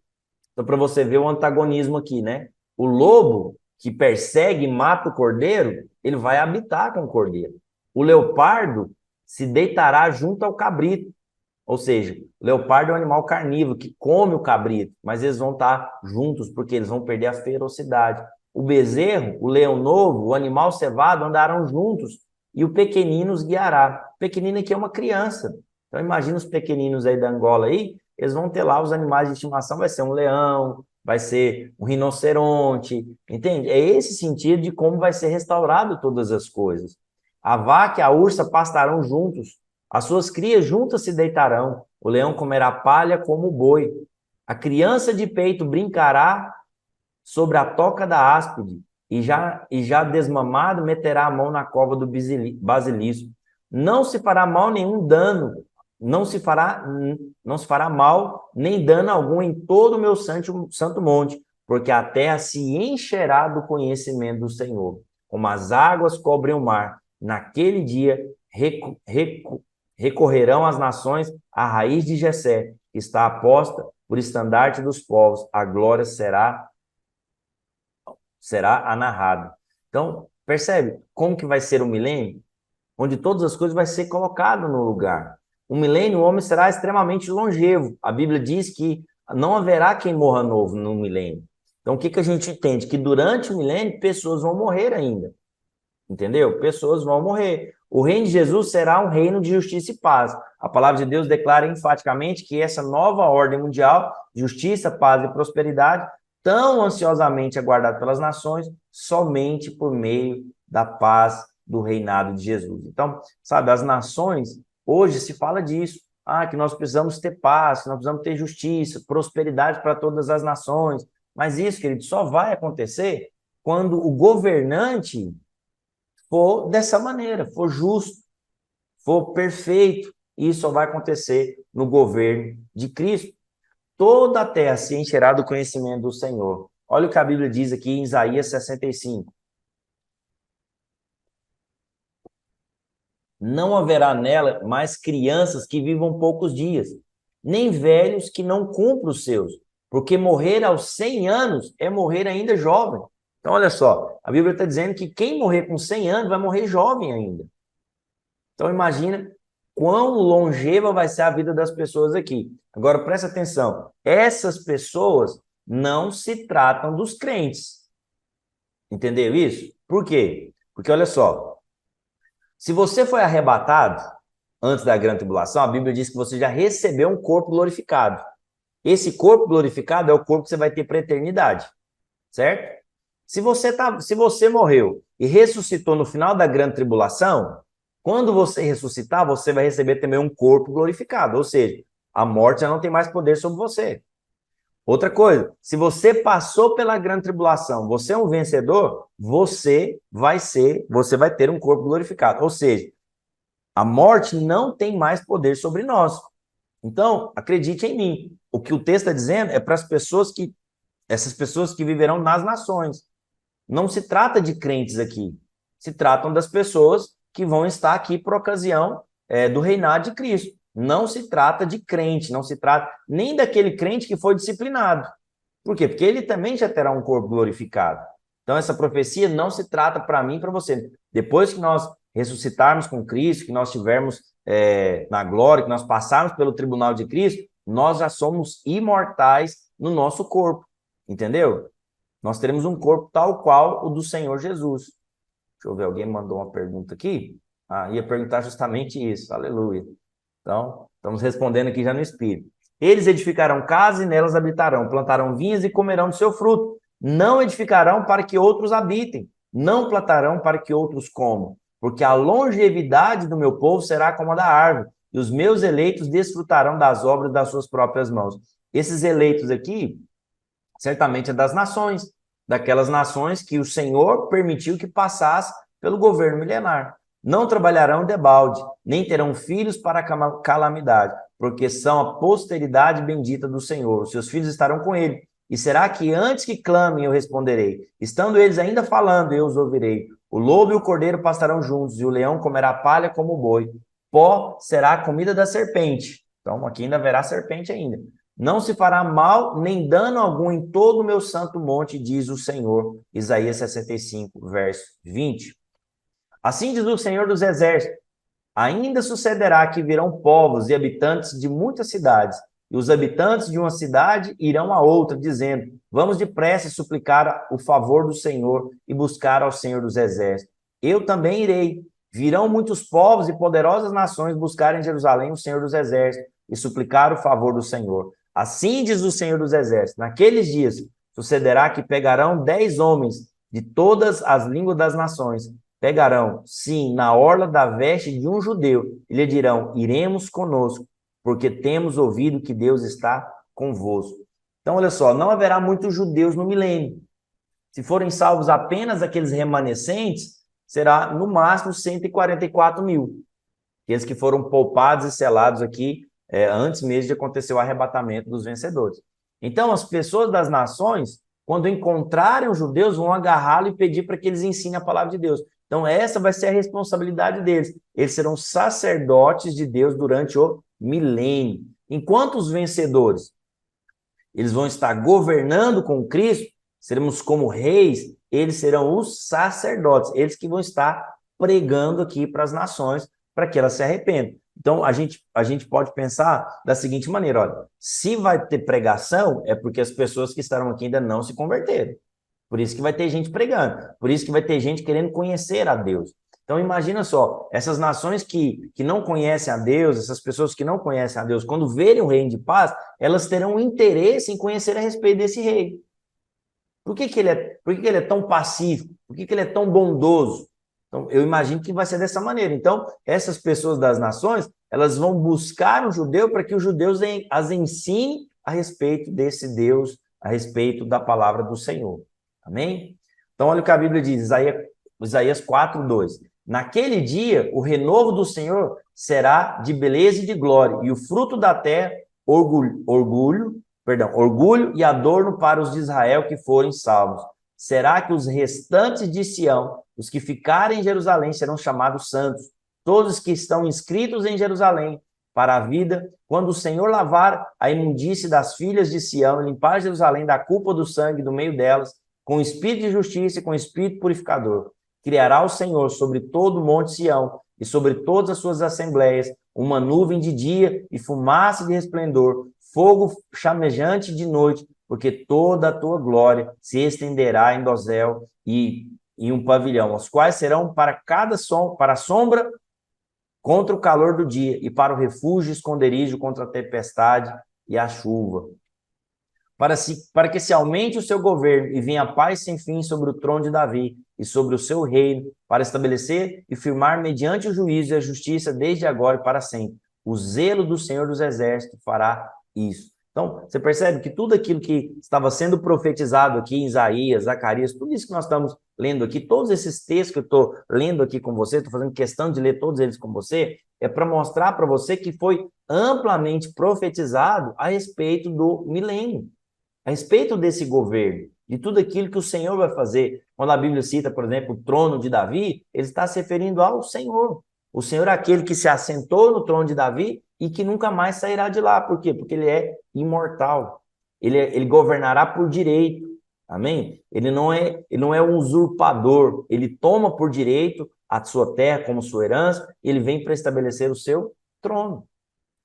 Então, para você ver o antagonismo aqui, né? O lobo que persegue e mata o cordeiro, ele vai habitar com o cordeiro. O leopardo se deitará junto ao cabrito. Ou seja, o leopardo é um animal carnívoro que come o cabrito, mas eles vão estar juntos porque eles vão perder a ferocidade. O bezerro, o leão novo, o animal cevado andarão juntos e o pequenino os guiará. O pequenino aqui é uma criança. Então, imagina os pequeninos aí da Angola aí, eles vão ter lá os animais de estimação, vai ser um leão, vai ser um rinoceronte, entende? É esse sentido de como vai ser restaurado todas as coisas. A vaca e a ursa pastarão juntos, as suas crias juntas se deitarão, o leão comerá palha como o boi. A criança de peito brincará sobre a toca da áspide, e já desmamado meterá a mão na cova do basilisco. Não se fará mal nenhum dano, não se fará mal nem dano algum em todo o meu santo monte, porque a terra se encherá do conhecimento do Senhor, como as águas cobrem o mar. Naquele dia recorrerão as nações à raiz de Jessé, que está aposta por estandarte dos povos. A glória será anarrada. Então, percebe como que vai ser o milênio? Onde todas as coisas vai ser colocado no lugar. O milênio, o homem será extremamente longevo. A Bíblia diz que não haverá quem morra novo no milênio. Então, o que a gente entende? Que durante o milênio, pessoas vão morrer ainda. Entendeu? Pessoas vão morrer. O reino de Jesus será um reino de justiça e paz. A palavra de Deus declara enfaticamente que essa nova ordem mundial, justiça, paz e prosperidade, tão ansiosamente aguardada pelas nações, somente por meio da paz do reinado de Jesus. Então, sabe, as nações, hoje se fala disso. que nós precisamos ter paz, que nós precisamos ter justiça, prosperidade para todas as nações. Mas isso, querido, só vai acontecer quando o governante for dessa maneira, for justo, for perfeito. Isso só vai acontecer no governo de Cristo. Toda a terra se encherá do conhecimento do Senhor. Olha o que a Bíblia diz aqui em Isaías 65. Não haverá nela mais crianças que vivam poucos dias, nem velhos que não cumpram os seus, porque morrer aos 100 anos é morrer ainda jovem. Então, olha só, a Bíblia está dizendo que quem morrer com 100 anos vai morrer jovem ainda. Então, imagina quão longeva vai ser a vida das pessoas aqui. Agora, presta atenção, essas pessoas não se tratam dos crentes. Entendeu isso? Por quê? Porque, olha só, se você foi arrebatado antes da grande tribulação, a Bíblia diz que você já recebeu um corpo glorificado. Esse corpo glorificado é o corpo que você vai ter para a eternidade, certo? Se você morreu e ressuscitou no final da grande tribulação, quando você ressuscitar, você vai receber também um corpo glorificado, ou seja, a morte já não tem mais poder sobre você. Outra coisa, se você passou pela grande tribulação, você é um vencedor, você vai ter um corpo glorificado. Ou seja, a morte não tem mais poder sobre nós. Então, acredite em mim. O que o texto está dizendo é para essas pessoas que viverão nas nações. Não se trata de crentes aqui. Se tratam das pessoas que vão estar aqui por ocasião do reinado de Cristo. Não se trata de crente, não se trata nem daquele crente que foi disciplinado. Por quê? Porque ele também já terá um corpo glorificado. Então, essa profecia não se trata para mim e para você. Depois que nós ressuscitarmos com Cristo, que nós estivermos na glória, que nós passarmos pelo tribunal de Cristo, nós já somos imortais no nosso corpo. Entendeu? Nós teremos um corpo tal qual o do Senhor Jesus. Deixa eu ver, alguém mandou uma pergunta aqui. Ia perguntar justamente isso. Aleluia. Então, estamos respondendo aqui já no Espírito. Eles edificarão casas e nelas habitarão, plantarão vinhas e comerão do seu fruto. Não edificarão para que outros habitem, não plantarão para que outros comam, porque a longevidade do meu povo será como a da árvore, e os meus eleitos desfrutarão das obras das suas próprias mãos. Esses eleitos aqui, certamente é das nações, daquelas nações que o Senhor permitiu que passasse pelo governo milenar. Não trabalharão debalde, nem terão filhos para calamidade, porque são a posteridade bendita do Senhor. Os seus filhos estarão com ele. E será que antes que clamem eu responderei? Estando eles ainda falando, eu os ouvirei. O lobo e o cordeiro pastarão juntos, e o leão comerá palha como o boi. Pó será a comida da serpente. Então aqui ainda haverá serpente ainda. Não se fará mal nem dano algum em todo o meu santo monte, diz o Senhor. Isaías 65, verso 20. Assim diz o Senhor dos Exércitos, ainda sucederá que virão povos e habitantes de muitas cidades, e os habitantes de uma cidade irão a outra, dizendo, vamos depressa suplicar o favor do Senhor e buscar ao Senhor dos Exércitos. Eu também irei. Virão muitos povos e poderosas nações buscar em Jerusalém o Senhor dos Exércitos e suplicar o favor do Senhor. Assim diz o Senhor dos Exércitos, naqueles dias sucederá que pegarão 10 homens de todas as línguas das nações, pegarão, sim, na orla da veste de um judeu, e lhe dirão, iremos conosco, porque temos ouvido que Deus está convosco. Então, olha só, não haverá muitos judeus no milênio. Se forem salvos apenas aqueles remanescentes, será no máximo 144 mil. Aqueles que foram poupados e selados aqui antes mesmo de acontecer o arrebatamento dos vencedores. Então, as pessoas das nações, quando encontrarem os judeus, vão agarrá-lo e pedir para que eles ensinem a palavra de Deus. Então, essa vai ser a responsabilidade deles. Eles serão sacerdotes de Deus durante o milênio. Enquanto os vencedores, eles vão estar governando com Cristo, seremos como reis, eles serão os sacerdotes, eles que vão estar pregando aqui para as nações, para que elas se arrependam. Então, a gente pode pensar da seguinte maneira, olha, se vai ter pregação, é porque as pessoas que estarão aqui ainda não se converteram. Por isso que vai ter gente pregando, por isso que vai ter gente querendo conhecer a Deus. Então, imagina só, essas nações que não conhecem a Deus, essas pessoas que não conhecem a Deus, quando verem o reino de paz, elas terão interesse em conhecer a respeito desse rei. Por que ele é tão pacífico? Por que ele é tão bondoso? Então, eu imagino que vai ser dessa maneira. Então, essas pessoas das nações, elas vão buscar um judeu para que os judeus as ensinem a respeito desse Deus, a respeito da palavra do Senhor. Amém? Então, olha o que a Bíblia diz, Isaías 4:2. Naquele dia, o renovo do Senhor será de beleza e de glória, e o fruto da terra, orgulho e adorno para os de Israel que forem salvos. Será que os restantes de Sião, os que ficarem em Jerusalém, serão chamados santos, todos que estão inscritos em Jerusalém, para a vida, quando o Senhor lavar a imundície das filhas de Sião, limpar Jerusalém da culpa do sangue do meio delas, com espírito de justiça e com espírito purificador. Criará o Senhor sobre todo o monte Sião e sobre todas as suas assembleias uma nuvem de dia e fumaça de resplendor, fogo chamejante de noite, porque toda a tua glória se estenderá em dosel e um pavilhão, os quais serão para para a sombra contra o calor do dia e para o refúgio e esconderijo contra a tempestade e a chuva. Para que se aumente o seu governo e venha a paz sem fim sobre o trono de Davi e sobre o seu reino, para estabelecer e firmar mediante o juízo e a justiça desde agora e para sempre. O zelo do Senhor dos Exércitos fará isso. Então, você percebe que tudo aquilo que estava sendo profetizado aqui em Isaías, Zacarias, tudo isso que nós estamos lendo aqui, todos esses textos que eu estou lendo aqui com você, estou fazendo questão de ler todos eles com você, é para mostrar para você que foi amplamente profetizado a respeito do milênio, a respeito desse governo, de tudo aquilo que o Senhor vai fazer. Quando a Bíblia cita, por exemplo, o trono de Davi, ele está se referindo ao Senhor. O Senhor é aquele que se assentou no trono de Davi e que nunca mais sairá de lá. Por quê? Porque ele é imortal. Ele governará por direito. Amém? Ele não é um usurpador. Ele toma por direito a sua terra como sua herança e ele vem para estabelecer o seu trono.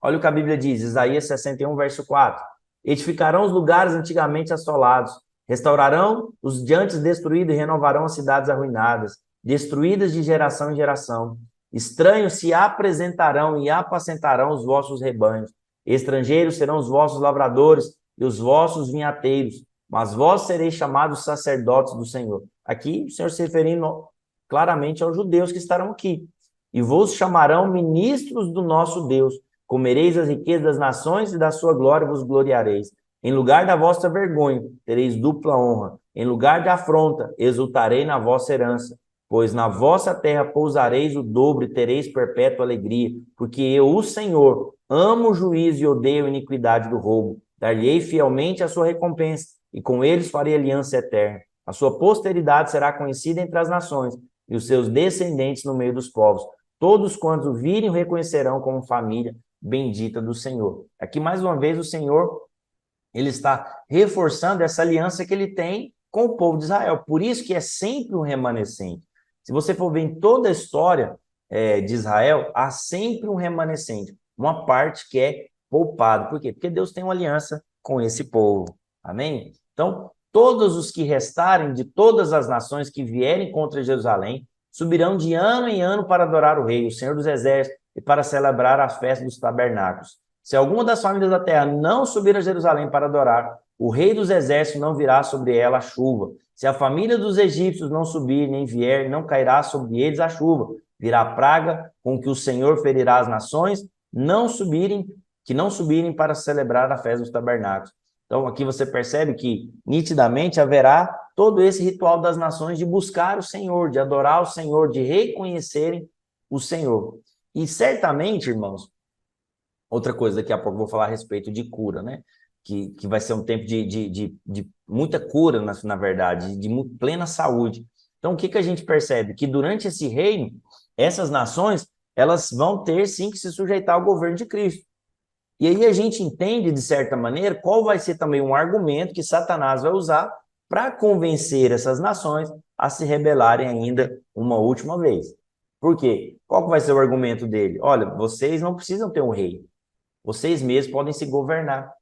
Olha o que a Bíblia diz, Isaías 61, verso 4. Edificarão os lugares antigamente assolados, restaurarão os de antes destruídos e renovarão as cidades arruinadas, destruídas de geração em geração. Estranhos se apresentarão e apacentarão os vossos rebanhos. Estrangeiros serão os vossos lavradores e os vossos vinhateiros, mas vós sereis chamados sacerdotes do Senhor. Aqui o Senhor se referindo claramente aos judeus que estarão aqui. E vos chamarão ministros do nosso Deus. Comereis as riquezas das nações e da sua glória vos gloriareis. Em lugar da vossa vergonha, tereis dupla honra. Em lugar de afronta, exultarei na vossa herança. Pois na vossa terra pousareis o dobro e tereis perpétua alegria. Porque eu, o Senhor, amo o juízo e odeio a iniquidade do roubo. Dar-lhe-ei fielmente a sua recompensa, e com eles farei aliança eterna. A sua posteridade será conhecida entre as nações, e os seus descendentes no meio dos povos. Todos quantos o virem o reconhecerão como família bendita do Senhor. Aqui, mais uma vez, o Senhor, ele está reforçando essa aliança que ele tem com o povo de Israel. Por isso que é sempre um remanescente. Se você for ver em toda a história de Israel, há sempre um remanescente, uma parte que é poupada. Por quê? Porque Deus tem uma aliança com esse povo. Amém? Então, todos os que restarem de todas as nações que vierem contra Jerusalém subirão de ano em ano para adorar o Rei, o Senhor dos Exércitos, e para celebrar a festa dos tabernáculos. Se alguma das famílias da terra não subir a Jerusalém para adorar, o Rei dos Exércitos não virá sobre ela a chuva. Se a família dos egípcios não subir nem vier, não cairá sobre eles a chuva. Virá a praga com que o Senhor ferirá as nações, que não subirem para celebrar a festa dos tabernáculos. Então, aqui você percebe que, nitidamente, haverá todo esse ritual das nações de buscar o Senhor, de adorar o Senhor, de reconhecerem o Senhor. E certamente, irmãos, outra coisa, daqui a pouco eu vou falar a respeito de cura, né? Que vai ser um tempo de muita cura, na verdade, de plena saúde. Então, o que a gente percebe? Que durante esse reino, essas nações, elas vão ter, sim, que se sujeitar ao governo de Cristo. E aí a gente entende, de certa maneira, qual vai ser também um argumento que Satanás vai usar para convencer essas nações a se rebelarem ainda uma última vez. Por quê? Qual vai ser o argumento dele? Olha, vocês não precisam ter um rei. Vocês mesmos podem se governar.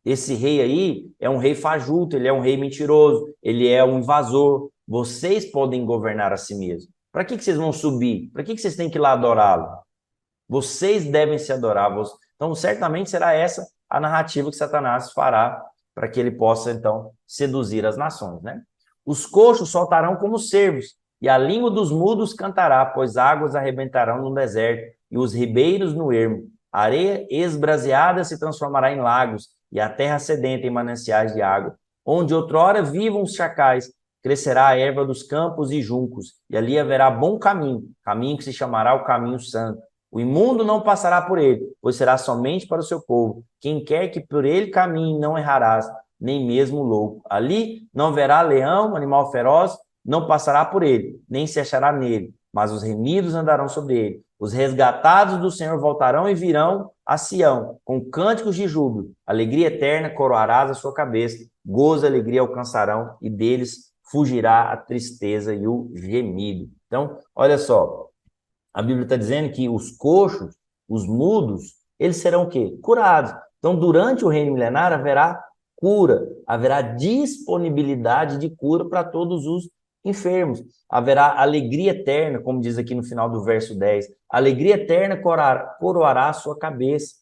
Esse rei aí é um rei fajuto, ele é um rei mentiroso, ele é um invasor. Vocês podem governar a si mesmos. Para que vocês vão subir? Para que vocês têm que ir lá adorá-lo? Vocês devem se adorar. Então, certamente será essa a narrativa que Satanás fará para que ele possa, então, seduzir as nações, né? Os coxos saltarão como cervos E a língua dos mudos cantará, pois águas arrebentarão no deserto, e os ribeiros no ermo. A areia esbraseada se transformará em lagos, e a terra sedenta em mananciais de água. Onde outrora vivam os chacais, crescerá a erva dos campos e juncos, e ali haverá bom caminho, caminho que se chamará o caminho santo. O imundo não passará por ele, pois será somente para o seu povo. Quem quer que por ele caminhe não errarás, nem mesmo o louco. Ali não haverá leão, animal feroz, não passará por ele, nem se achará nele, mas os remidos andarão sobre ele. Os resgatados do Senhor voltarão e virão a Sião, com cânticos de júbilo. Alegria eterna coroarás a sua cabeça, gozo e alegria alcançarão, e deles fugirá a tristeza e o gemido. Então, olha só, a Bíblia está dizendo que os coxos, os mudos, eles serão o quê? Curados. Então, durante o reino milenar haverá cura, haverá disponibilidade de cura para todos os enfermos. Haverá alegria eterna, como diz aqui no final do verso 10. Alegria eterna coroará a sua cabeça.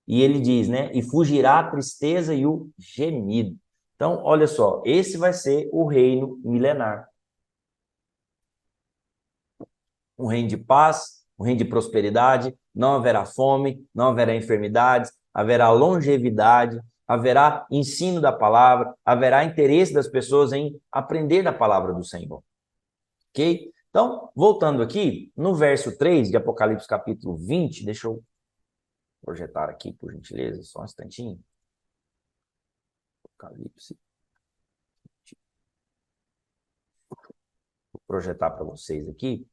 E ele diz, né? E fugirá a tristeza e o gemido. Então, olha só, esse vai ser o reino milenar. Um reino de paz, um reino de prosperidade, não haverá fome, não haverá enfermidades, haverá longevidade, haverá ensino da palavra, haverá interesse das pessoas em aprender da palavra do Senhor. Ok? Então, voltando aqui, no verso 3 de Apocalipse capítulo 20, deixa eu projetar aqui, por gentileza, só um instantinho. Apocalipse. Vou projetar para vocês aqui.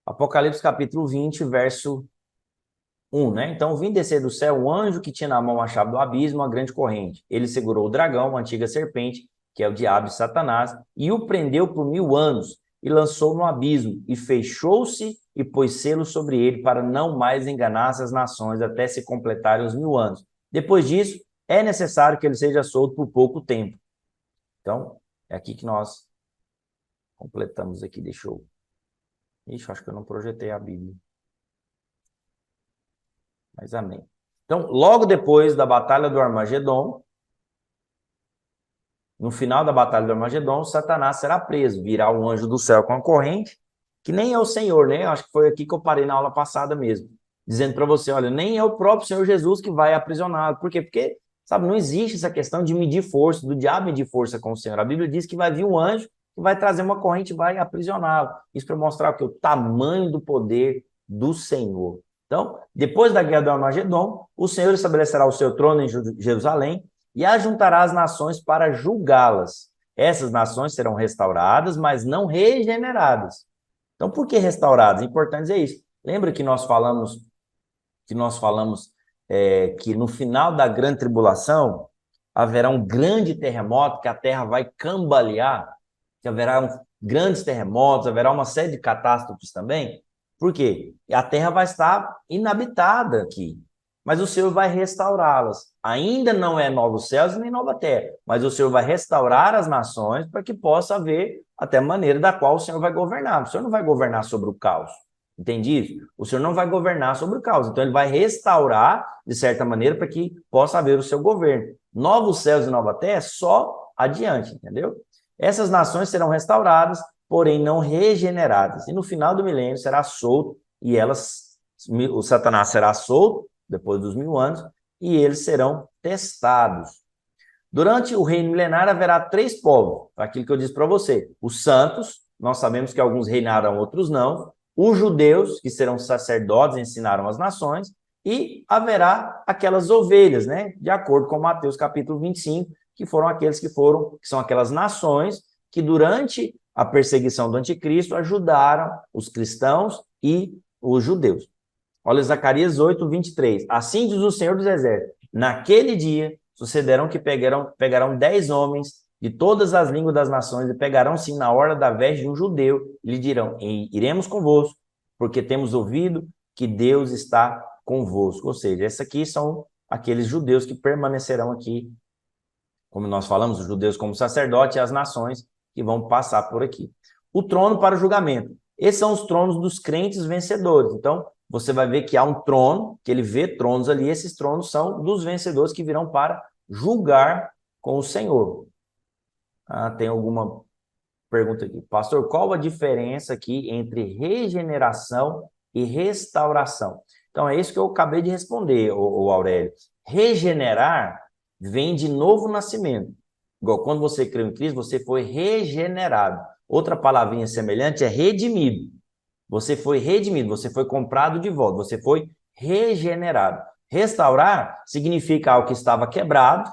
Apocalipse capítulo 20, verso 1, né? Então, vim descer do céu um anjo que tinha na mão a chave do abismo, uma grande corrente. Ele segurou o dragão, uma antiga serpente, que é o diabo e Satanás, e o prendeu por 1000 anos, e lançou no abismo, e fechou-se e pôs selo sobre ele, para não mais enganar as nações, até se completarem os 1000 anos. Depois disso, é necessário que ele seja solto por pouco tempo. Então, é aqui que nós completamos aqui, deixa eu... Ixi, acho que eu não projetei a Bíblia. Mas amém. Então, logo depois da batalha do Armagedon, no final da batalha do Armagedon, Satanás será preso, virá um anjo do céu com a corrente, que nem é o Senhor, né? Acho que foi aqui que eu parei na aula passada mesmo, dizendo para você, olha, nem é o próprio Senhor Jesus que vai aprisioná-lo. Por quê? Porque, sabe, não existe essa questão de medir força, do diabo medir força com o Senhor. A Bíblia diz que vai vir um anjo que vai trazer uma corrente e vai aprisioná-lo. Isso para mostrar o tamanho do poder do Senhor. Então, depois da guerra do Armagedon, o Senhor estabelecerá o seu trono em Jerusalém e ajuntará as nações para julgá-las. Essas nações serão restauradas, mas não regeneradas. Então, por que restauradas? É importante dizer isso. Lembra que nós falamos que no final da grande tribulação haverá um grande terremoto, que a terra vai cambalear, que haverá grandes terremotos, haverá uma série de catástrofes também. Por quê? A terra vai estar inabitada aqui, mas o Senhor vai restaurá-las. Ainda não é novos céus nem nova terra, mas o Senhor vai restaurar as nações para que possa haver até a maneira da qual o Senhor vai governar. O Senhor não vai governar sobre o caos. Entende isso? O Senhor não vai governar sobre o caos. Então, ele vai restaurar, de certa maneira, para que possa haver o seu governo. Novos céus e nova terra só adiante, entendeu? Essas nações serão restauradas, porém não regeneradas. E no final do milênio será solto, e o Satanás será solto, depois dos 1000 anos, e eles serão testados. Durante o reino milenar haverá 3 povos, aquilo que eu disse para você. Os santos, nós sabemos que alguns reinarão, outros não. Os judeus, que serão sacerdotes, ensinaram as nações. E haverá aquelas ovelhas, né? De acordo com Mateus capítulo 25, que foram aqueles que são aquelas nações que durante a perseguição do anticristo ajudaram os cristãos e os judeus. Olha Zacarias 8, 23. Assim diz o Senhor dos Exércitos, naquele dia sucederão que pegarão 10 homens de todas as línguas das nações e pegarão sim na orla da veste de um judeu e lhe dirão, iremos convosco, porque temos ouvido que Deus está convosco. Ou seja, esses aqui são aqueles judeus que permanecerão aqui, como nós falamos, os judeus como sacerdote e as nações que vão passar por aqui. O trono para o julgamento. Esses são os tronos dos crentes vencedores. Então, você vai ver que há um trono, que ele vê tronos ali, e esses tronos são dos vencedores que virão para julgar com o Senhor. Tem alguma pergunta aqui. Pastor, qual a diferença aqui entre regeneração e restauração? Então, é isso que eu acabei de responder, o Aurélio. Regenerar vem de novo nascimento. Igual quando você creu em Cristo, você foi regenerado. Outra palavrinha semelhante é redimido. Você foi redimido, você foi comprado de volta, você foi regenerado. Restaurar significa algo que estava quebrado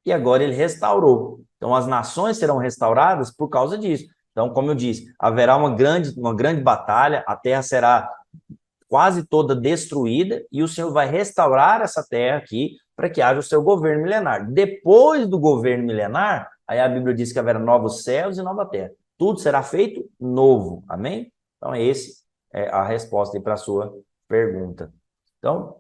e agora ele restaurou. Então, as nações serão restauradas por causa disso. Então, como eu disse, haverá uma grande batalha, a terra será quase toda destruída e o Senhor vai restaurar essa terra aqui para que haja o seu governo milenar. Depois do governo milenar, aí a Bíblia diz que haverá novos céus e nova terra. Tudo será feito novo. Amém? Então, esse é a resposta para a sua pergunta. Então,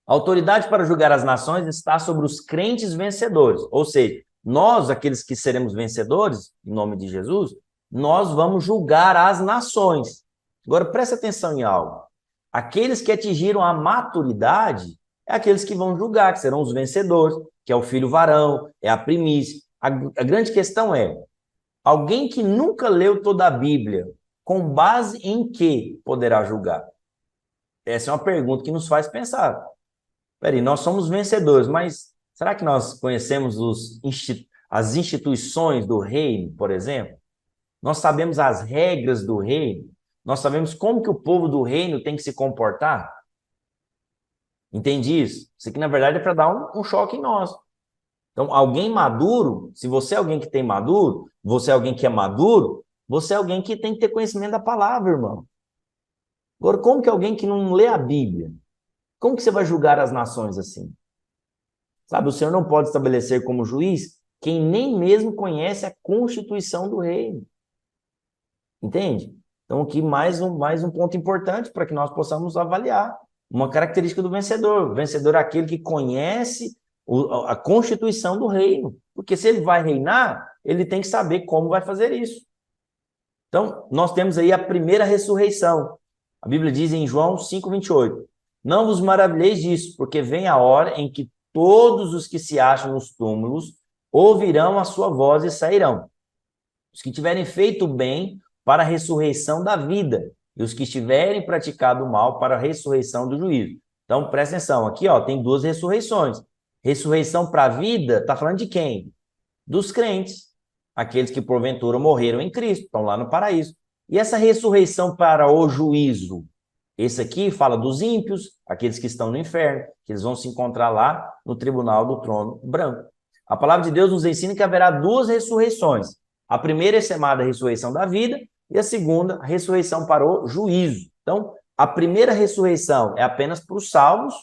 a autoridade para julgar as nações está sobre os crentes vencedores. Ou seja, nós, aqueles que seremos vencedores, em nome de Jesus, nós vamos julgar as nações. Agora, preste atenção em algo. Aqueles que atingiram a maturidade é aqueles que vão julgar, que serão os vencedores, que é o filho varão, é a primícia. A grande questão é, alguém que nunca leu toda a Bíblia, com base em que poderá julgar? Essa é uma pergunta que nos faz pensar. Peraí, nós somos vencedores, mas será que nós conhecemos as instituições do reino, por exemplo? Nós sabemos as regras do reino? Nós sabemos como que o povo do reino tem que se comportar? Entende isso? Isso aqui, na verdade, é para dar um choque em nós. Então, alguém maduro, se você é alguém que tem maduro, você é alguém que é maduro, você é alguém que tem que ter conhecimento da palavra, irmão. Agora, como que alguém que não lê a Bíblia, como que você vai julgar as nações assim? Sabe, o Senhor não pode estabelecer como juiz quem nem mesmo conhece a constituição do reino. Entende? Então, aqui mais um ponto importante para que nós possamos avaliar. Uma característica do vencedor. O vencedor é aquele que conhece a constituição do reino. Porque se ele vai reinar, ele tem que saber como vai fazer isso. Então, nós temos aí a primeira ressurreição. A Bíblia diz em João 5:28. Não vos maravilheis disso, porque vem a hora em que todos os que se acham nos túmulos ouvirão a sua voz e sairão. Os que tiverem feito bem para a ressurreição da vida, e os que estiverem praticado o mal para a ressurreição do juízo. Então, presta atenção, aqui ó, tem duas ressurreições. Ressurreição para a vida, está falando de quem? Dos crentes, aqueles que porventura morreram em Cristo, estão lá no paraíso. E essa ressurreição para o juízo, esse aqui fala dos ímpios, aqueles que estão no inferno, que eles vão se encontrar lá no tribunal do trono branco. A palavra de Deus nos ensina que haverá duas ressurreições. A primeira é chamada ressurreição da vida e a segunda, a ressurreição para o juízo. Então, a primeira ressurreição é apenas para os salvos,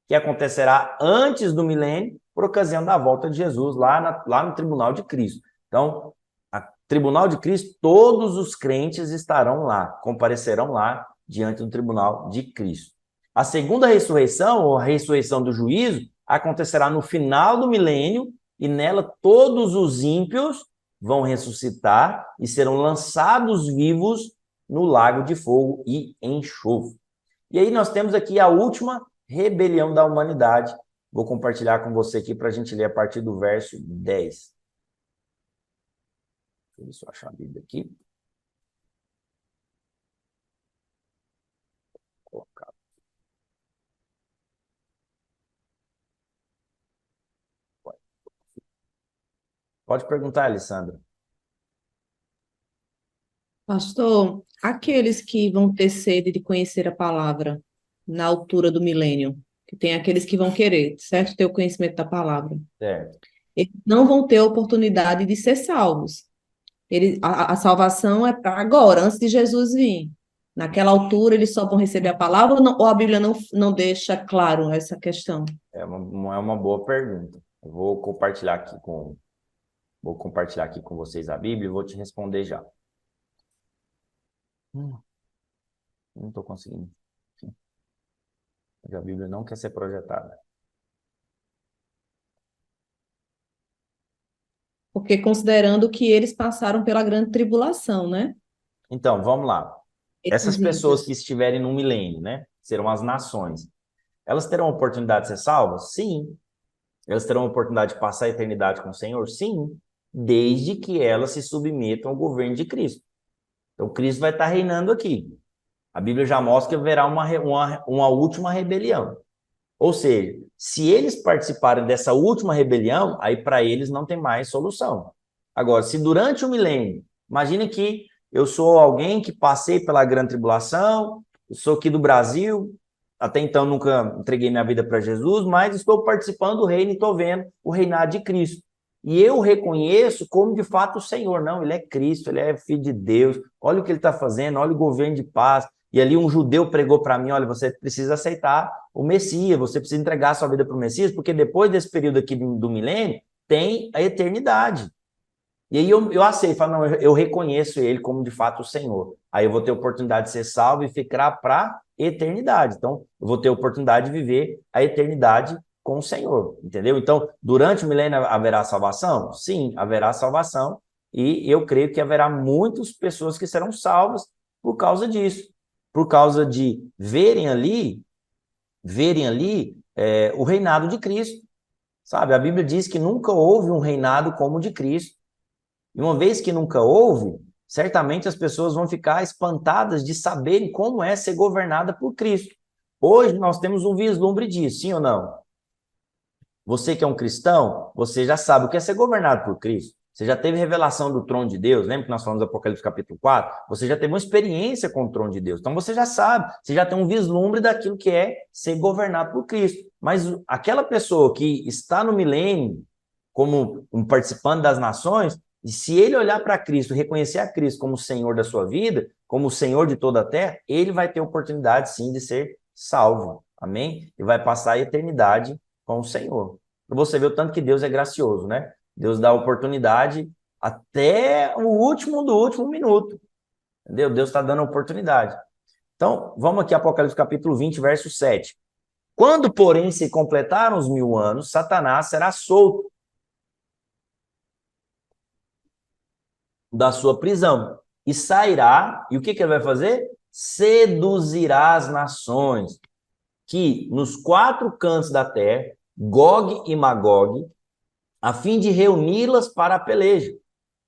que acontecerá antes do milênio, por ocasião da volta de Jesus lá no tribunal de Cristo. Então, no tribunal de Cristo, todos os crentes estarão lá, comparecerão lá diante do tribunal de Cristo. A segunda ressurreição, ou a ressurreição do juízo, acontecerá no final do milênio, e nela todos os ímpios vão ressuscitar e serão lançados vivos no lago de fogo e enxofre. E aí nós temos aqui a última rebelião da humanidade. Vou compartilhar com você aqui para a gente ler a partir do verso 10. Deixa eu ver se eu achar a Bíblia aqui. Vou colocar. Pode perguntar, Alessandra. Pastor, aqueles que vão ter sede de conhecer a palavra na altura do milênio, que tem aqueles que vão querer, certo? Ter o conhecimento da palavra. Certo. Eles não vão ter a oportunidade de ser salvos. A salvação é para agora, antes de Jesus vir. Naquela altura, eles só vão receber a palavra ou a Bíblia não deixa claro essa questão? É uma boa pergunta. Eu vou compartilhar aqui com vocês a Bíblia e vou te responder já. Não estou conseguindo. A Bíblia não quer ser projetada. Porque considerando que eles passaram pela grande tribulação, né? Então, vamos lá. essas pessoas que estiverem no milênio, né? Serão as nações. Elas terão a oportunidade de ser salvas? Sim. Elas terão a oportunidade de passar a eternidade com o Senhor? Sim. Desde que elas se submetam ao governo de Cristo. Então, Cristo vai estar reinando aqui. A Bíblia já mostra que haverá uma última rebelião. Ou seja, se eles participarem dessa última rebelião, aí para eles não tem mais solução. Agora, se durante o milênio, imagine que eu sou alguém que passei pela grande tribulação, eu sou aqui do Brasil, até então nunca entreguei minha vida para Jesus, mas estou participando do reino e estou vendo o reinado de Cristo. E eu reconheço como de fato o Senhor. Não, ele é Cristo, ele é filho de Deus, olha o que ele está fazendo, olha o governo de paz. E ali um judeu pregou para mim, olha, você precisa aceitar o Messias, você precisa entregar a sua vida para o Messias, porque depois desse período aqui do milênio, tem a eternidade. E aí eu aceito, falo, não, eu reconheço ele como de fato o Senhor. Aí eu vou ter a oportunidade de ser salvo e ficar para a eternidade. Então, eu vou ter a oportunidade de viver a eternidade com o Senhor, entendeu? Então, durante o milênio haverá salvação? Sim, haverá salvação. E eu creio que haverá muitas pessoas que serão salvas por causa disso. Por causa de verem ali o reinado de Cristo. Sabe? A Bíblia diz que nunca houve um reinado como o de Cristo. E uma vez que nunca houve, certamente as pessoas vão ficar espantadas de saberem como é ser governada por Cristo. Hoje nós temos um vislumbre disso, sim ou não? Você que é um cristão, você já sabe o que é ser governado por Cristo. Você já teve revelação do trono de Deus, lembra que nós falamos do Apocalipse capítulo 4? Você já teve uma experiência com o trono de Deus. Então você já sabe, você já tem um vislumbre daquilo que é ser governado por Cristo. Mas aquela pessoa que está no milênio, como um participante das nações, e se ele olhar para Cristo, reconhecer a Cristo como o Senhor da sua vida, como o Senhor de toda a terra, ele vai ter oportunidade, sim, de ser salvo. Amém? E vai passar a eternidade com o Senhor. Para você ver o tanto que Deus é gracioso, né? Deus dá oportunidade até o último do último minuto. Entendeu? Deus está dando oportunidade. Então, vamos aqui, Apocalipse capítulo 20, verso 7. Quando, porém, se completaram os 1000 anos, Satanás será solto da sua prisão e sairá, e o que ele vai fazer? Seduzirá as nações que nos 4 cantos da terra, Gog e Magog, a fim de reuni-las para a peleja.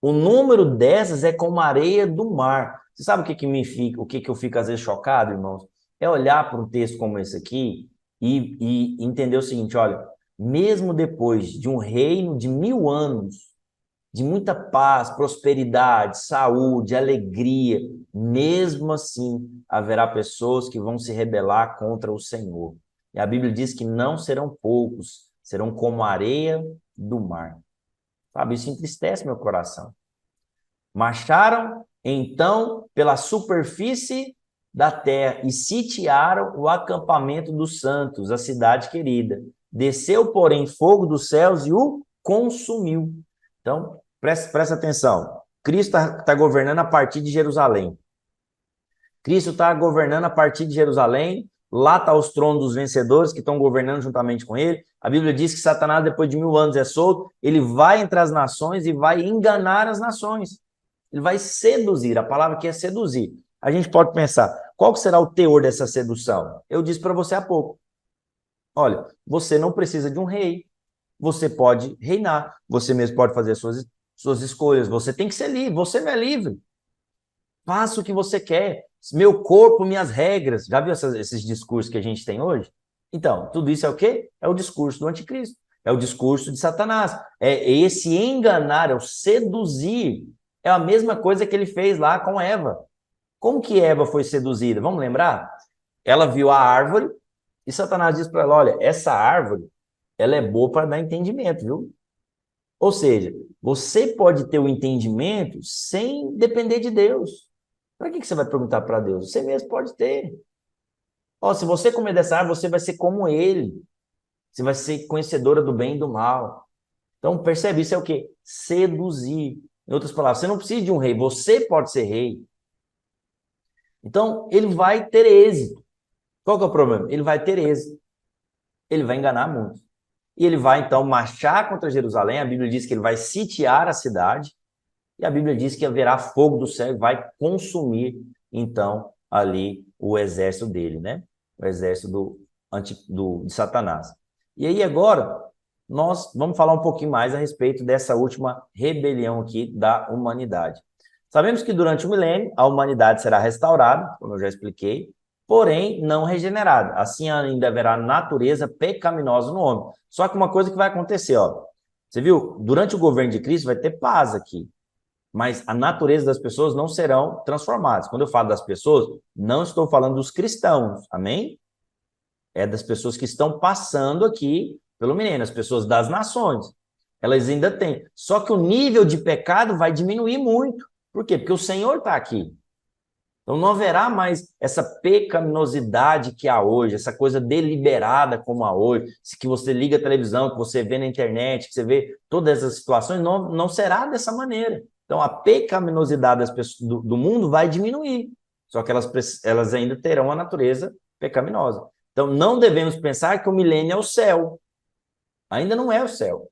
O número dessas é como a areia do mar. Você sabe o que eu fico às vezes chocado, irmãos? É olhar para um texto como esse aqui e entender o seguinte, olha, mesmo depois de um reino de 1000 anos, de muita paz, prosperidade, saúde, alegria, mesmo assim haverá pessoas que vão se rebelar contra o Senhor. E a Bíblia diz que não serão poucos, serão como a areia do mar. Sabe, isso entristece meu coração. Marcharam, então, pela superfície da terra e sitiaram o acampamento dos santos, a cidade querida. Desceu, porém, fogo dos céus e o consumiu. Então, presta atenção. Cristo está governando a partir de Jerusalém. Cristo está governando a partir de Jerusalém. Lá está os tronos dos vencedores que estão governando juntamente com ele. A Bíblia diz que Satanás, depois de 1000 anos, é solto. Ele vai entre as nações e vai enganar as nações. Ele vai seduzir. A palavra aqui é seduzir. A gente pode pensar, qual será o teor dessa sedução? Eu disse para você há pouco. Olha, você não precisa de um rei. Você pode reinar. Você mesmo pode fazer suas escolhas. Você tem que ser livre. Você não é livre. Faça o que você quer. Meu corpo, minhas regras. Já viu esses discursos que a gente tem hoje? Então, tudo isso é o quê? É o discurso do anticristo. É o discurso de Satanás. É esse enganar, é o seduzir. É a mesma coisa que ele fez lá com Eva. Como que Eva foi seduzida? Vamos lembrar? Ela viu a árvore e Satanás disse para ela, olha, essa árvore, ela é boa para dar entendimento, viu? Ou seja, você pode ter o entendimento sem depender de Deus. Para que você vai perguntar para Deus? Você mesmo pode ter. Ó, se você comer dessa árvore, você vai ser como ele. Você vai ser conhecedora do bem e do mal. Então, percebe, isso é o quê? Seduzir. Em outras palavras, você não precisa de um rei, você pode ser rei. Então, ele vai ter êxito. Qual que é o problema? Ele vai ter êxito. Ele vai enganar muito. E ele vai, então, marchar contra Jerusalém. A Bíblia diz que ele vai sitiar a cidade. E a Bíblia diz que haverá fogo do céu e vai consumir, então, ali o exército dele, né? O exército de Satanás. E aí agora, nós vamos falar um pouquinho mais a respeito dessa última rebelião aqui da humanidade. Sabemos que durante o milênio, a humanidade será restaurada, como eu já expliquei, porém não regenerada. Assim ainda haverá natureza pecaminosa no homem. Só que uma coisa que vai acontecer, ó, você viu? Durante o governo de Cristo vai ter paz aqui, mas a natureza das pessoas não serão transformadas. Quando eu falo das pessoas, não estou falando dos cristãos, amém? É das pessoas que estão passando aqui pelo milênio, as pessoas das nações. Elas ainda têm. Só que o nível de pecado vai diminuir muito. Por quê? Porque o Senhor está aqui. Então não haverá mais essa pecaminosidade que há hoje, essa coisa deliberada como há hoje, que você liga a televisão, que você vê na internet, que você vê todas essas situações, não será dessa maneira. Então a pecaminosidade das pessoas, do mundo vai diminuir, só que elas ainda terão a natureza pecaminosa. Então não devemos pensar que o milênio é o céu. Ainda não é o céu.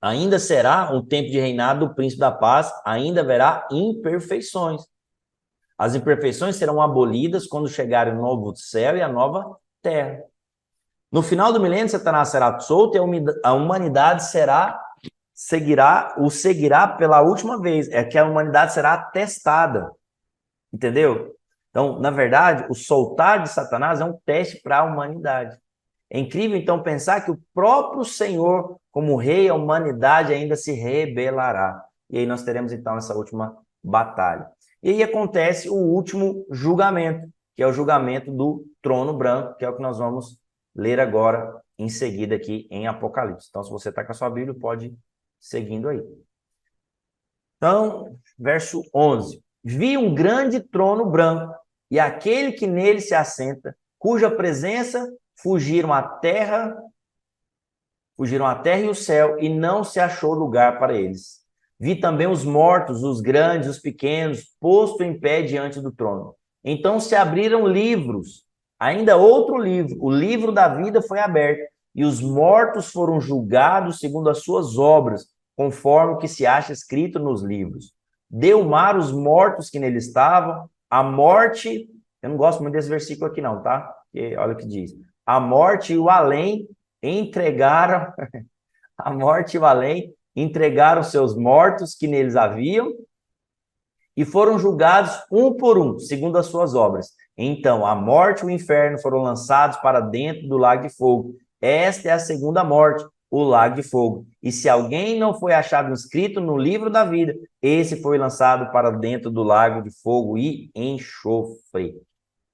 Ainda será um tempo de reinado do príncipe da paz, ainda haverá imperfeições. As imperfeições serão abolidas quando chegar o novo céu e a nova terra. No final do milênio, Satanás será solto e a humanidade seguirá pela última vez. É que a humanidade será testada. Entendeu? Então, na verdade, o soltar de Satanás é um teste para a humanidade. É incrível, então, pensar que o próprio Senhor, como rei, a humanidade ainda se rebelará. E aí nós teremos, então, essa última batalha. E aí acontece o último julgamento, que é o julgamento do trono branco, que é o que nós vamos ler agora, em seguida, aqui em Apocalipse. Então, se você está com a sua Bíblia, pode ir seguindo aí. Então, verso 11. Vi um grande trono branco, e aquele que nele se assenta, cuja presença fugiram a terra e o céu, e não se achou lugar para eles. Vi também os mortos, os grandes, os pequenos, posto em pé diante do trono. Então se abriram livros, ainda outro livro, o livro da vida foi aberto, e os mortos foram julgados segundo as suas obras, conforme o que se acha escrito nos livros. Deu o mar os mortos que nele estavam, a morte, eu não gosto muito desse versículo aqui não, tá? Porque olha o que diz. A morte e o além entregaram seus mortos que neles haviam e foram julgados um por um, segundo as suas obras. Então, a morte e o inferno foram lançados para dentro do lago de fogo. Esta é a segunda morte, o lago de fogo. E se alguém não foi achado inscrito no livro da vida, esse foi lançado para dentro do lago de fogo e enxofre.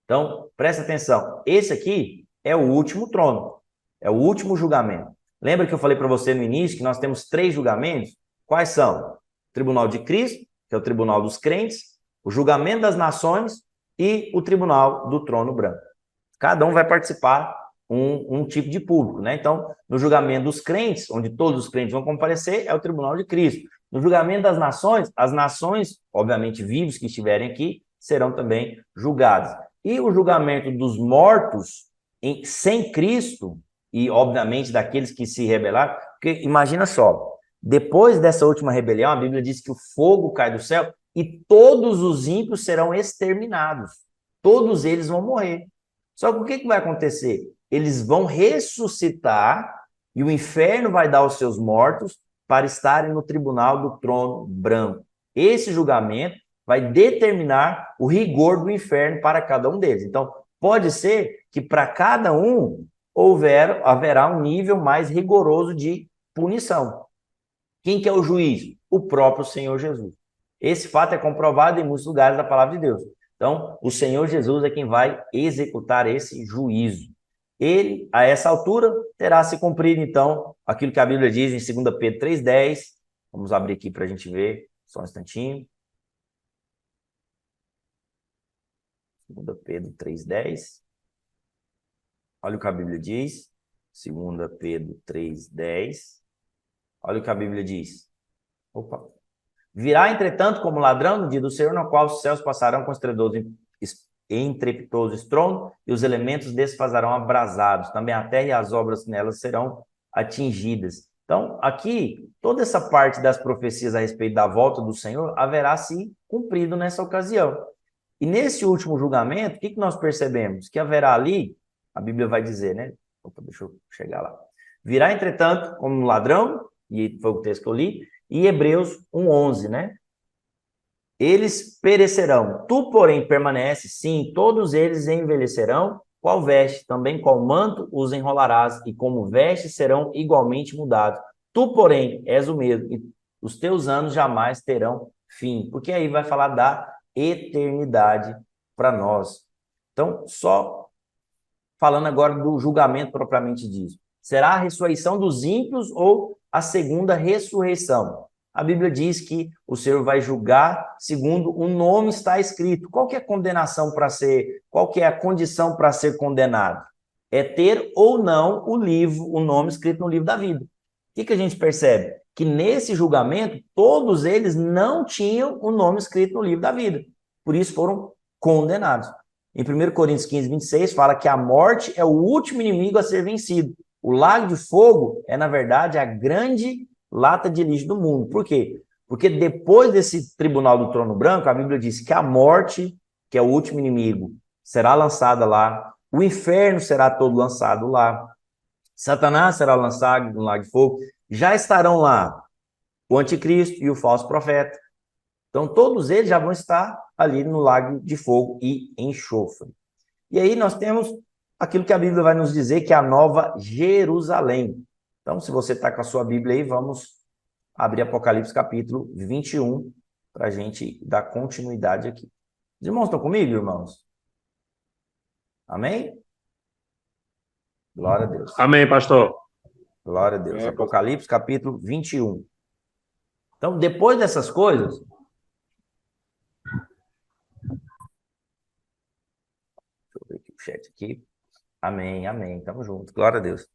Então, presta atenção. Esse aqui é o último trono. É o último julgamento. Lembra que eu falei para você no início que nós temos 3 julgamentos? Quais são? O tribunal de Cristo, que é o tribunal dos crentes, o julgamento das nações e o tribunal do trono branco. Cada um vai participar um tipo de público, né? Então, no julgamento dos crentes, onde todos os crentes vão comparecer, é o tribunal de Cristo. No julgamento das nações, as nações, obviamente vivos que estiverem aqui, serão também julgadas. E o julgamento dos mortos sem Cristo, e obviamente daqueles que se rebelaram, porque imagina só, depois dessa última rebelião, a Bíblia diz que o fogo cai do céu e todos os ímpios serão exterminados. Todos eles vão morrer. Só que o que vai acontecer? Eles vão ressuscitar e o inferno vai dar os seus mortos para estarem no tribunal do trono branco. Esse julgamento vai determinar o rigor do inferno para cada um deles. Então, pode ser que para cada um haverá um nível mais rigoroso de punição. Quem que é o juiz? O próprio Senhor Jesus. Esse fato é comprovado em muitos lugares da palavra de Deus. Então, o Senhor Jesus é quem vai executar esse juízo. Ele, a essa altura, terá se cumprido, então, aquilo que a Bíblia diz em 2 Pedro 3,10. Vamos abrir aqui para a gente ver, só um instantinho. 2 Pedro 3,10. Olha o que a Bíblia diz. 2 Pedro 3,10. Olha o que a Bíblia diz. Opa. Virá, entretanto, como ladrão no dia do Senhor, no qual os céus passarão com estrepitoso estrondo, e os elementos desfazarão abrasados. Também a terra e as obras nelas serão atingidas. Então, aqui, toda essa parte das profecias a respeito da volta do Senhor haverá se cumprido nessa ocasião. E nesse último julgamento, o que nós percebemos? Que haverá ali, a Bíblia vai dizer, né? Opa, deixa eu chegar lá. Virá, entretanto, como um ladrão, e foi o texto que eu li, e Hebreus 1:11, né? Eles perecerão, tu, porém, permaneces, sim, todos eles envelhecerão, qual veste, também qual manto os enrolarás, e como veste serão igualmente mudados. Tu, porém, és o mesmo, e os teus anos jamais terão fim. Porque aí vai falar da eternidade para nós. Então, só falando agora do julgamento propriamente dito. Será a ressurreição dos ímpios ou a segunda ressurreição? A Bíblia diz que o Senhor vai julgar segundo o nome está escrito. Qual que é a condenação para ser, qual que é a condição para ser condenado? É ter ou não o nome escrito no livro da vida. O que a gente percebe? Que nesse julgamento, todos eles não tinham o nome escrito no livro da vida. Por isso foram condenados. Em 1 Coríntios 15:26, fala que a morte é o último inimigo a ser vencido. O lago de fogo é, na verdade, a grande lata de lixo do mundo. Por quê? Porque depois desse tribunal do trono branco, a Bíblia diz que a morte, que é o último inimigo, será lançada lá. O inferno será todo lançado lá. Satanás será lançado no lago de fogo. Já estarão lá o anticristo e o falso profeta. Então, todos eles já vão estar ali no lago de fogo e enxofre. E aí nós temos aquilo que a Bíblia vai nos dizer, que é a Nova Jerusalém. Então, se você está com a sua Bíblia aí, vamos abrir Apocalipse capítulo 21, para a gente dar continuidade aqui. Os irmãos estão comigo, irmãos? Amém? Glória a Deus. Amém, pastor. Glória a Deus. Apocalipse capítulo 21. Então, depois dessas coisas... Deixa eu ver aqui o chat aqui. Amém, amém. Tamo junto. Glória a Deus.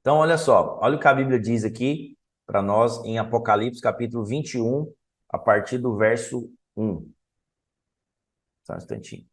Então, olha só. Olha o que a Bíblia diz aqui para nós em Apocalipse capítulo 21, a partir do verso 1. Só um instantinho.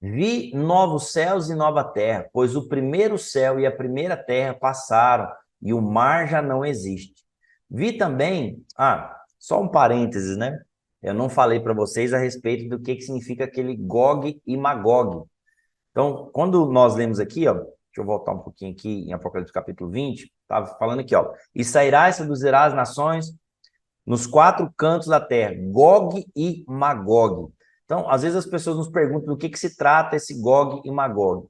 Vi novos céus e nova terra, pois o primeiro céu e a primeira terra passaram, e o mar já não existe. Vi também... só um parênteses, né? Eu não falei para vocês a respeito do que significa aquele Gog e Magog. Então, quando nós lemos aqui, ó, deixa eu voltar um pouquinho aqui em Apocalipse capítulo 20, estava falando aqui, ó, e sairá e seduzirá as nações nos quatro cantos da terra, Gog e Magog. Então, às vezes as pessoas nos perguntam do que se trata esse Gog e Magog.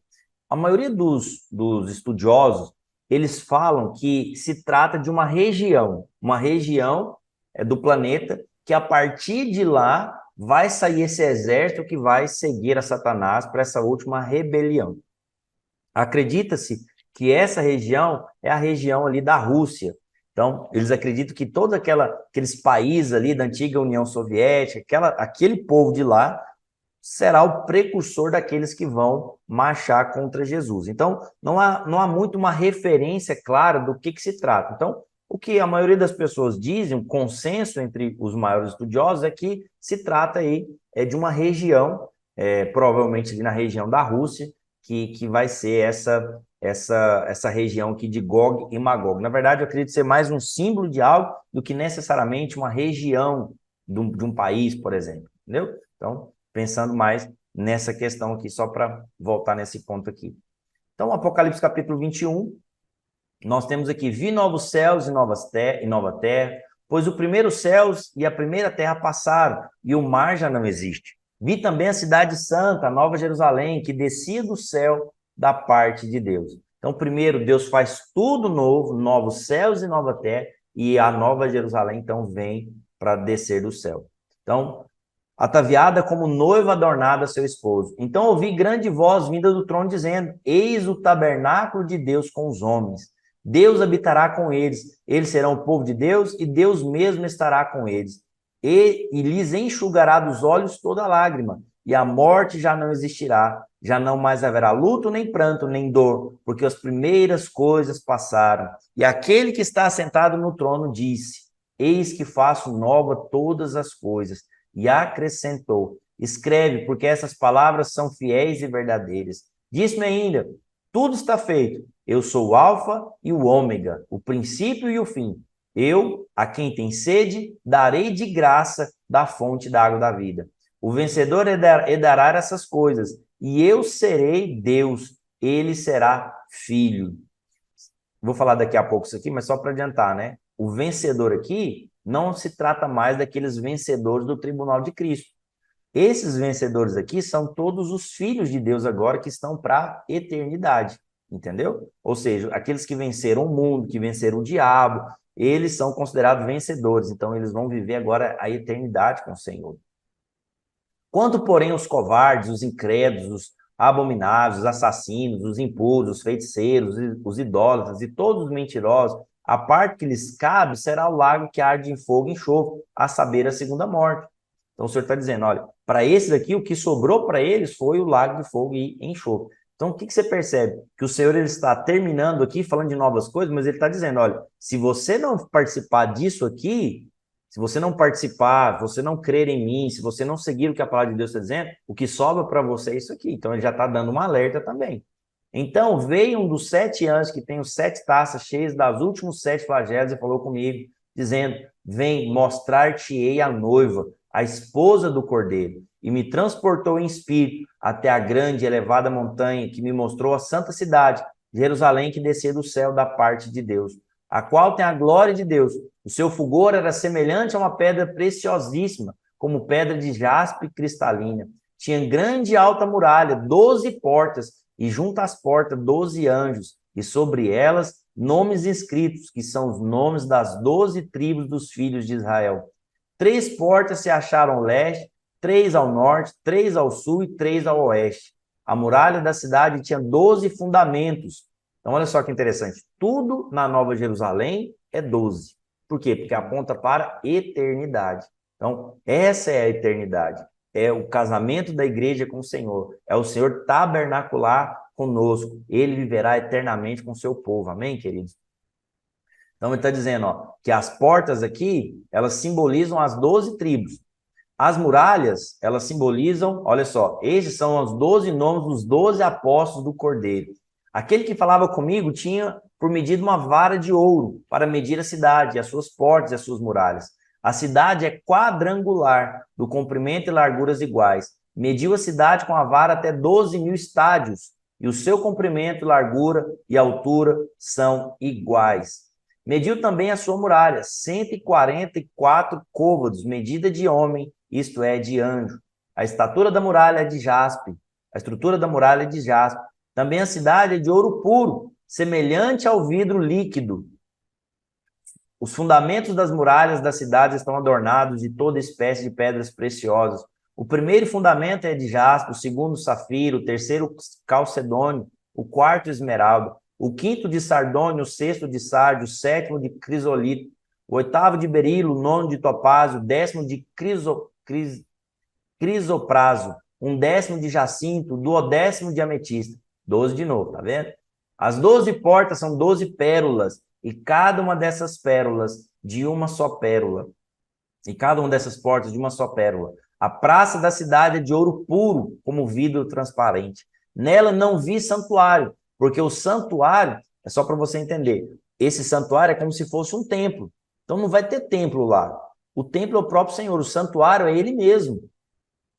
A maioria dos estudiosos, eles falam que se trata de uma região do planeta, que a partir de lá vai sair esse exército que vai seguir a Satanás para essa última rebelião. Acredita-se que essa região é a região ali da Rússia. Então, eles acreditam que todos aqueles países ali da antiga União Soviética, aquele povo de lá, será o precursor daqueles que vão marchar contra Jesus. Então, não há muito uma referência clara do que se trata. Então, o que a maioria das pessoas dizem, um consenso entre os maiores estudiosos, é que se trata aí de uma região, provavelmente ali na região da Rússia, que vai ser essa região aqui de Gog e Magog. Na verdade, eu acredito ser mais um símbolo de algo do que necessariamente uma região de um país, por exemplo. Entendeu? Então, pensando mais nessa questão aqui, só para voltar nesse ponto aqui. Então, Apocalipse capítulo 21, nós temos aqui, vi novos céus e nova terra, pois o primeiro céus e a primeira terra passaram, e o mar já não existe. Vi também a cidade santa, a Nova Jerusalém, que descia do céu da parte de Deus. Então, primeiro, Deus faz tudo novo, novos céus e nova terra, e a Nova Jerusalém, então, vem para descer do céu. Então, ataviada como noiva adornada a seu esposo. Então, ouvi grande voz vinda do trono, dizendo, eis o tabernáculo de Deus com os homens. Deus habitará com eles, eles serão o povo de Deus, e Deus mesmo estará com eles. E lhes enxugará dos olhos toda lágrima, e a morte já não existirá, Já não mais haverá luto, nem pranto, nem dor, porque as primeiras coisas passaram. E aquele que está sentado no trono disse: Eis que faço nova todas as coisas. E acrescentou: Escreve, porque essas palavras são fiéis e verdadeiras. Disse-me ainda: Tudo está feito. Eu sou o Alfa e o Ômega, o princípio e o fim. Eu, a quem tem sede, darei de graça da fonte da água da vida. O vencedor herdará essas coisas, e eu serei Deus, ele será filho. Vou falar daqui a pouco isso aqui, mas só para adiantar, né? O vencedor aqui não se trata mais daqueles vencedores do tribunal de Cristo. Esses vencedores aqui são todos os filhos de Deus agora que estão para a eternidade, entendeu? Ou seja, aqueles que venceram o mundo, que venceram o diabo, eles são considerados vencedores, então eles vão viver agora a eternidade com o Senhor. Quanto, porém, os covardes, os incrédulos, os abomináveis, os assassinos, os impuros, os feiticeiros, os idólatras e todos os mentirosos, a parte que lhes cabe será o lago que arde em fogo e enxofre, a saber, a segunda morte. Então o Senhor está dizendo, olha, para esses aqui, o que sobrou para eles foi o lago de fogo e enxofre. Então o que você percebe? Que o Senhor ele está terminando aqui, falando de novas coisas, mas ele está dizendo, olha, se você não participar disso aqui, se você não participar, se você não crer em mim, se você não seguir o que a palavra de Deus está dizendo, o que sobra para você é isso aqui. Então ele já está dando um alerta também. Então veio um dos 7 anjos que tem os 7 taças cheias das últimos 7 flagelos e falou comigo, dizendo, vem mostrar-te-ei a noiva, a esposa do Cordeiro, e me transportou em espírito até a grande e elevada montanha que me mostrou a santa cidade, Jerusalém, que descia do céu da parte de Deus, a qual tem a glória de Deus. O seu fulgor era semelhante a uma pedra preciosíssima, como pedra de jaspe cristalina. Tinha grande e alta muralha, 12 portas, e junto às portas 12 anjos, e sobre elas nomes escritos, que são os nomes das 12 tribos dos filhos de Israel. 3 portas se acharam ao leste, 3 ao norte, 3 ao sul e 3 ao oeste. A muralha da cidade tinha 12 fundamentos. Então, olha só que interessante. Tudo na Nova Jerusalém é 12. Por quê? Porque aponta para a eternidade. Então, essa é a eternidade. É o casamento da igreja com o Senhor. É o Senhor tabernacular conosco. Ele viverá eternamente com o seu povo. Amém, queridos? Então, ele está dizendo ó, que as portas aqui, elas simbolizam as 12 tribos. As muralhas, elas simbolizam, olha só, esses são os 12 nomes dos 12 apóstolos do Cordeiro. Aquele que falava comigo tinha por medida uma vara de ouro para medir a cidade, as suas portas e as suas muralhas. A cidade é quadrangular, do comprimento e larguras iguais. Mediu a cidade com a vara até 12.000 estádios, e o seu comprimento, largura e altura são iguais. Mediu também a sua muralha, 144 côvados, medida de homem, isto é, de anjo. A estatura da muralha é de jaspe, a estrutura da muralha é de jaspe. Também a cidade é de ouro puro, semelhante ao vidro líquido. Os fundamentos das muralhas da cidade estão adornados de toda espécie de pedras preciosas. O primeiro fundamento é de jaspe, o segundo safiro, o terceiro calcedônio, o quarto esmeralda, o quinto de sardônio, o sexto de sárdio, o sétimo de crisolito, o oitavo de berilo, o nono de topázio, o décimo de crisopraso, um décimo de jacinto, o duodécimo de ametista. 12 de novo, tá vendo? As 12 portas são 12 pérolas, e cada uma dessas pérolas de uma só pérola. E cada uma dessas portas de uma só pérola. A praça da cidade é de ouro puro, como vidro transparente. Nela não vi santuário, porque o santuário, é só para você entender, esse santuário é como se fosse um templo. Então não vai ter templo lá. O templo é o próprio Senhor, o santuário é ele mesmo.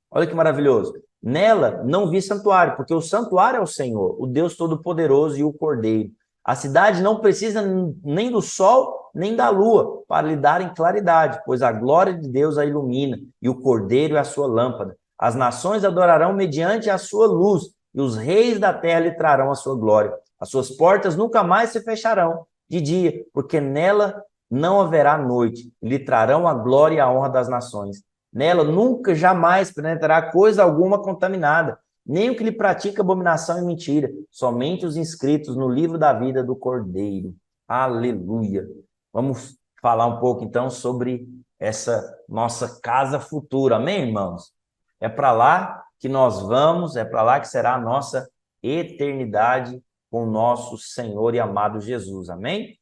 Olha que maravilhoso. Nela não vi santuário, porque o santuário é o Senhor, o Deus Todo-Poderoso e o Cordeiro. A cidade não precisa nem do sol, nem da lua, para lhe darem claridade, pois a glória de Deus a ilumina, e o Cordeiro é a sua lâmpada. As nações adorarão mediante a sua luz, e os reis da terra lhe trarão a sua glória. As suas portas nunca mais se fecharão de dia, porque nela não haverá noite, e lhe trarão a glória e a honra das nações. Nela nunca, jamais penetrará coisa alguma contaminada, nem o que lhe pratica abominação e mentira, somente os inscritos no livro da vida do Cordeiro. Aleluia! Vamos falar um pouco, então, sobre essa nossa casa futura. Amém, irmãos? É para lá que nós vamos, é para lá que será a nossa eternidade com o nosso Senhor e amado Jesus. Amém?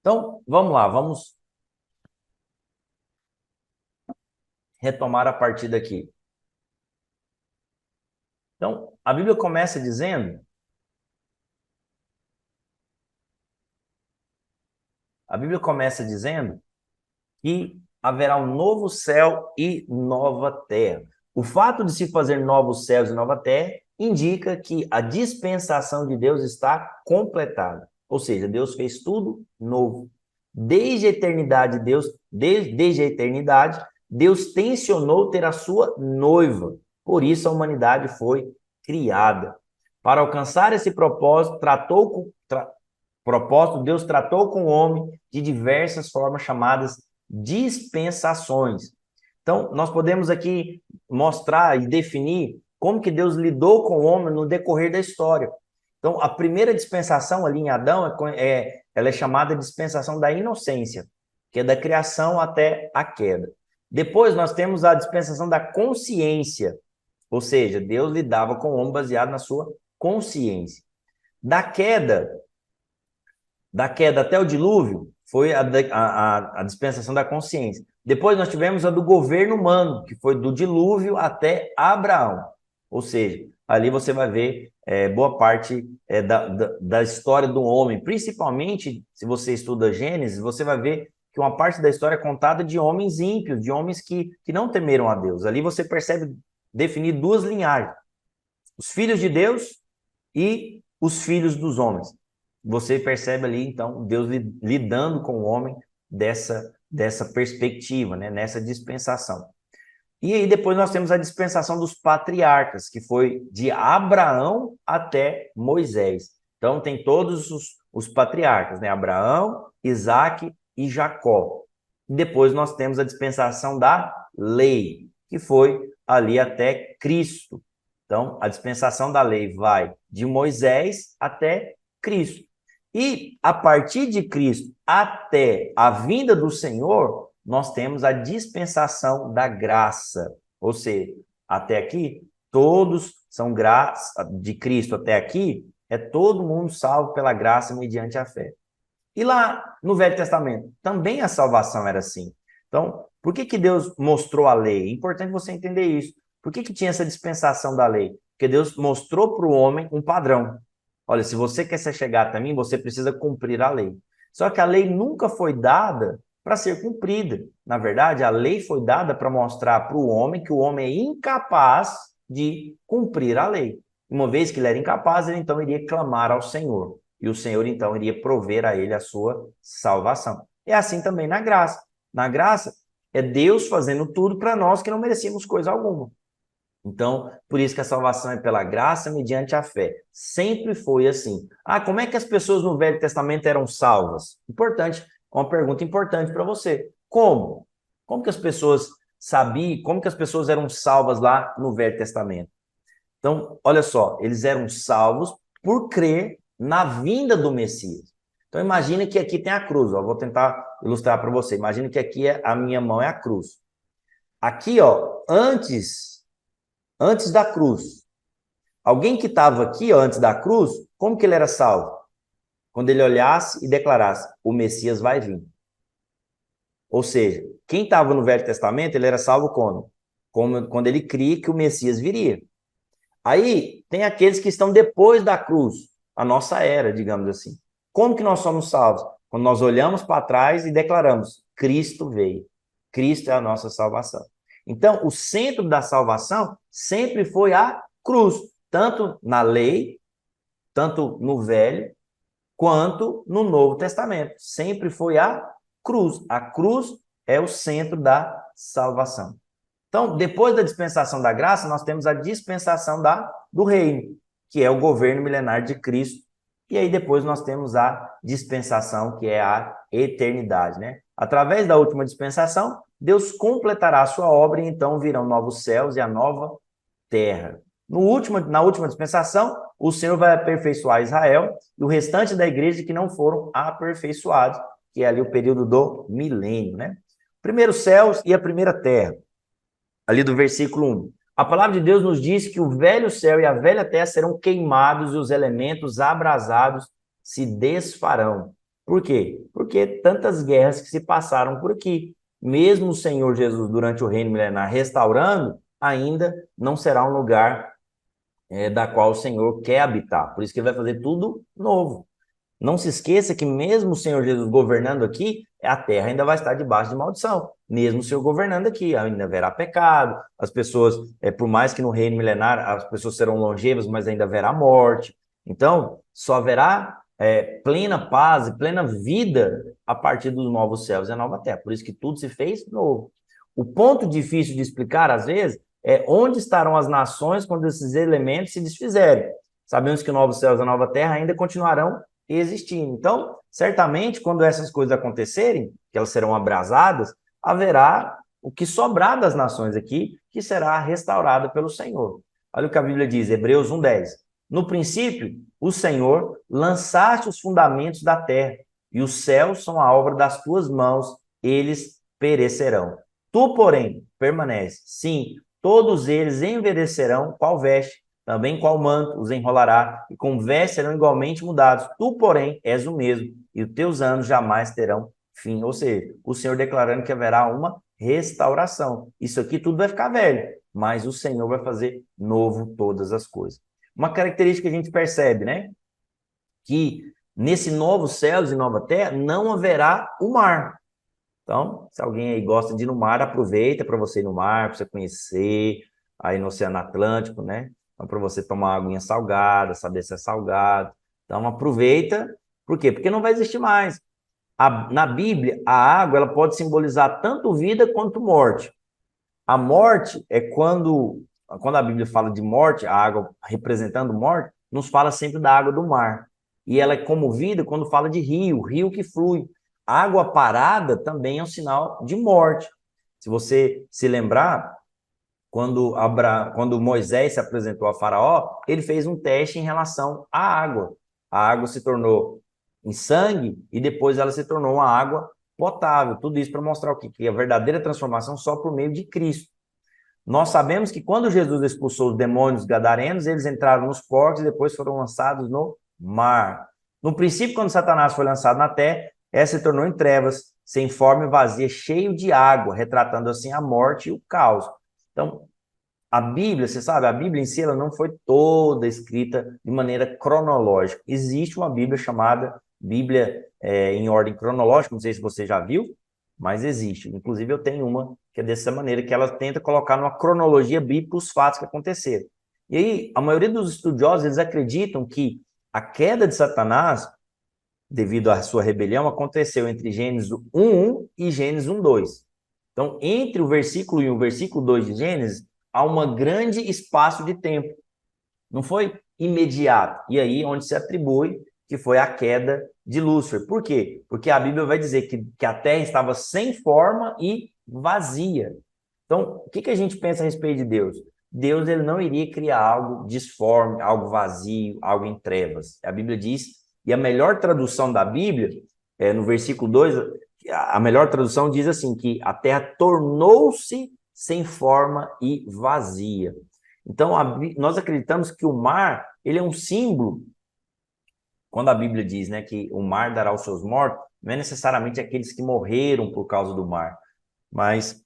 Então, vamos lá, vamos retomar a partir daqui. Então, a Bíblia começa dizendo... A Bíblia começa dizendo que haverá um novo céu e nova terra. O fato de se fazer novos céus e nova terra indica que a dispensação de Deus está completada. Ou seja, Deus fez tudo novo. Desde a eternidade, desde a eternidade, Deus tensionou ter a sua noiva. Por isso a humanidade foi criada. Para alcançar esse propósito, Deus tratou com o homem de diversas formas chamadas dispensações. Então, nós podemos aqui mostrar e definir como que Deus lidou com o homem no decorrer da história. Então, a primeira dispensação ali em Adão, ela é chamada dispensação da inocência, que é da criação até a queda. Depois, nós temos a dispensação da consciência, ou seja, Deus lidava com o homem baseado na sua consciência. Da queda até o dilúvio, foi a dispensação da consciência. Depois nós tivemos a do governo humano, que foi do dilúvio até Abraão. Ou seja, ali você vai ver boa parte da história do homem. Principalmente, se você estuda Gênesis, você vai ver que uma parte da história é contada de homens ímpios, de homens que não temeram a Deus. Ali você percebe definir duas linhagens. Os filhos de Deus e os filhos dos homens. Você percebe ali, então, Deus lidando com o homem dessa perspectiva, né? Nessa dispensação. E aí depois nós temos a dispensação dos patriarcas, que foi de Abraão até Moisés. Então tem todos os patriarcas, né? Abraão, Isaque e Jacó. E depois nós temos a dispensação da lei, que foi ali até Cristo. Então, a dispensação da lei vai de Moisés até Cristo. E, a partir de Cristo até a vinda do Senhor, nós temos a dispensação da graça. Ou seja, até aqui, todos são graça de Cristo. Até aqui, é todo mundo salvo pela graça mediante a fé. E lá no Velho Testamento, também a salvação era assim. Então, por que Deus mostrou a lei? É importante você entender isso. Por que tinha essa dispensação da lei? Porque Deus mostrou para o homem um padrão. Olha, se você quer se chegar até mim, você precisa cumprir a lei. Só que a lei nunca foi dada para ser cumprida. Na verdade, a lei foi dada para mostrar para o homem que o homem é incapaz de cumprir a lei. Uma vez que ele era incapaz, ele então iria clamar ao Senhor. E o Senhor então iria prover a ele a sua salvação. É assim também na graça. Na graça, é Deus fazendo tudo para nós que não merecíamos coisa alguma. Então, por isso que a salvação é pela graça mediante a fé. Sempre foi assim. Como é que as pessoas no Velho Testamento eram salvas? Importante, uma pergunta importante para você. Como? Como que as pessoas sabiam, como que as pessoas eram salvas lá no Velho Testamento? Então, olha só, eles eram salvos por crer na vinda do Messias. Então, imagine que aqui tem a cruz. Vou tentar ilustrar para você. Imagine que aqui a minha mão é a cruz. Aqui, antes da cruz. Alguém que estava aqui antes da cruz, como que ele era salvo? Quando ele olhasse e declarasse, o Messias vai vir. Ou seja, quem estava no Velho Testamento, ele era salvo quando? Quando ele cria que o Messias viria. Aí, tem aqueles que estão depois da cruz, a nossa era, digamos assim. Como que nós somos salvos? Quando nós olhamos para trás e declaramos, Cristo veio. Cristo é a nossa salvação. Então, o centro da salvação sempre foi a cruz, tanto na lei, tanto no Velho, quanto no Novo Testamento. Sempre foi a cruz. A cruz é o centro da salvação. Então, depois da dispensação da graça, nós temos a dispensação do reino, que é o governo milenar de Cristo. E aí depois nós temos a dispensação, que é a eternidade, né? Através da última dispensação, Deus completará a sua obra e então virão novos céus e a nova terra. Na última dispensação, o Senhor vai aperfeiçoar Israel e o restante da igreja que não foram aperfeiçoados, que é ali o período do milênio, né? Primeiro céus e a primeira terra. ali do versículo 1. A palavra de Deus nos diz que o velho céu e a velha terra serão queimados e os elementos abrasados se desfarão. Por quê? Porque tantas guerras que se passaram por aqui. Mesmo o Senhor Jesus, durante o reino milenar, restaurando, ainda não será um lugar da qual o Senhor quer habitar. Por isso que ele vai fazer tudo novo. Não se esqueça que mesmo o Senhor Jesus governando aqui, a terra ainda vai estar debaixo de maldição. Mesmo o Senhor governando aqui, ainda haverá pecado. As pessoas, por mais que no reino milenar as pessoas serão longevas, mas ainda haverá morte. Então, só haverá plena paz e plena vida a partir dos novos céus e a nova terra. Por isso que tudo se fez novo. O ponto difícil de explicar, às vezes, é onde estarão as nações quando esses elementos se desfizerem. Sabemos que os novos céus e a nova terra ainda continuarão existindo. Então, certamente, quando essas coisas acontecerem, que elas serão abrasadas, haverá o que sobrar das nações aqui, que será restaurada pelo Senhor. Olha o que a Bíblia diz, Hebreus 1:10. No princípio, o Senhor lançaste os fundamentos da terra, e os céus são a obra das tuas mãos, eles perecerão. Tu, porém, permanece. Sim, todos eles envelhecerão, qual veste, também qual manto os enrolará, e com vestes serão igualmente mudados. Tu, porém, és o mesmo, e os teus anos jamais terão fim. Ou seja, o Senhor declarando que haverá uma restauração. Isso aqui tudo vai ficar velho, mas o Senhor vai fazer novo todas as coisas. Uma característica que a gente percebe, né? Que nesse novo céus e nova terra não haverá o mar. Então, se alguém aí gosta de ir no mar, aproveita para você ir no mar, para você conhecer, aí no Oceano Atlântico, né? Então, para você tomar uma aguinha salgada, saber se é salgado. Então, aproveita. Por quê? Porque não vai existir mais. Na Bíblia, a água ela pode simbolizar tanto vida quanto morte. A morte é quando a Bíblia fala de morte, a água representando morte, nos fala sempre da água do mar. E ela é como vida quando fala de rio que flui. Água parada também é um sinal de morte. Se você se lembrar, quando Moisés se apresentou a Faraó, ele fez um teste em relação à água. A água se tornou em sangue e depois ela se tornou uma água potável. Tudo isso para mostrar o quê? Que a verdadeira transformação só por meio de Cristo. Nós sabemos que quando Jesus expulsou os demônios gadarenos, eles entraram nos porcos e depois foram lançados no mar. No princípio, quando Satanás foi lançado na terra, essa se tornou em trevas, sem forma e vazia, cheio de água, retratando assim a morte e o caos. Então, a Bíblia, você sabe, a Bíblia em si ela não foi toda escrita de maneira cronológica. Existe uma Bíblia chamada Bíblia em ordem cronológica, não sei se você já viu, mas existe. Inclusive, eu tenho uma que é dessa maneira, que ela tenta colocar numa cronologia bíblica os fatos que aconteceram. E aí, a maioria dos estudiosos, eles acreditam que a queda de Satanás, devido à sua rebelião, aconteceu entre Gênesis 1:1 e Gênesis 1:2. Então, entre o versículo 1 e o versículo 2 de Gênesis, há um grande espaço de tempo. Não foi imediato. E aí, onde se atribui que foi a queda de Lúcifer. Por quê? Porque a Bíblia vai dizer que a terra estava sem forma e vazia. Então, o que a gente pensa a respeito de Deus? Deus ele não iria criar algo disforme, algo vazio, algo em trevas. A Bíblia diz, e a melhor tradução da Bíblia, no versículo 2, a melhor tradução diz assim, que a terra tornou-se sem forma e vazia. Então, nós acreditamos que o mar, ele é um símbolo. Quando a Bíblia diz, né, que o mar dará os seus mortos, não é necessariamente aqueles que morreram por causa do mar, mas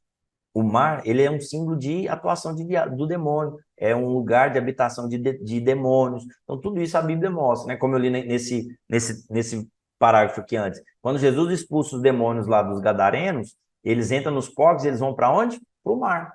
o mar, ele é um símbolo de atuação do demônio, é um lugar de habitação de demônios. Então, tudo isso a Bíblia mostra, né? Como eu li nesse parágrafo aqui antes. Quando Jesus expulsa os demônios lá dos gadarenos, eles entram nos porcos e eles vão para onde? Para o mar.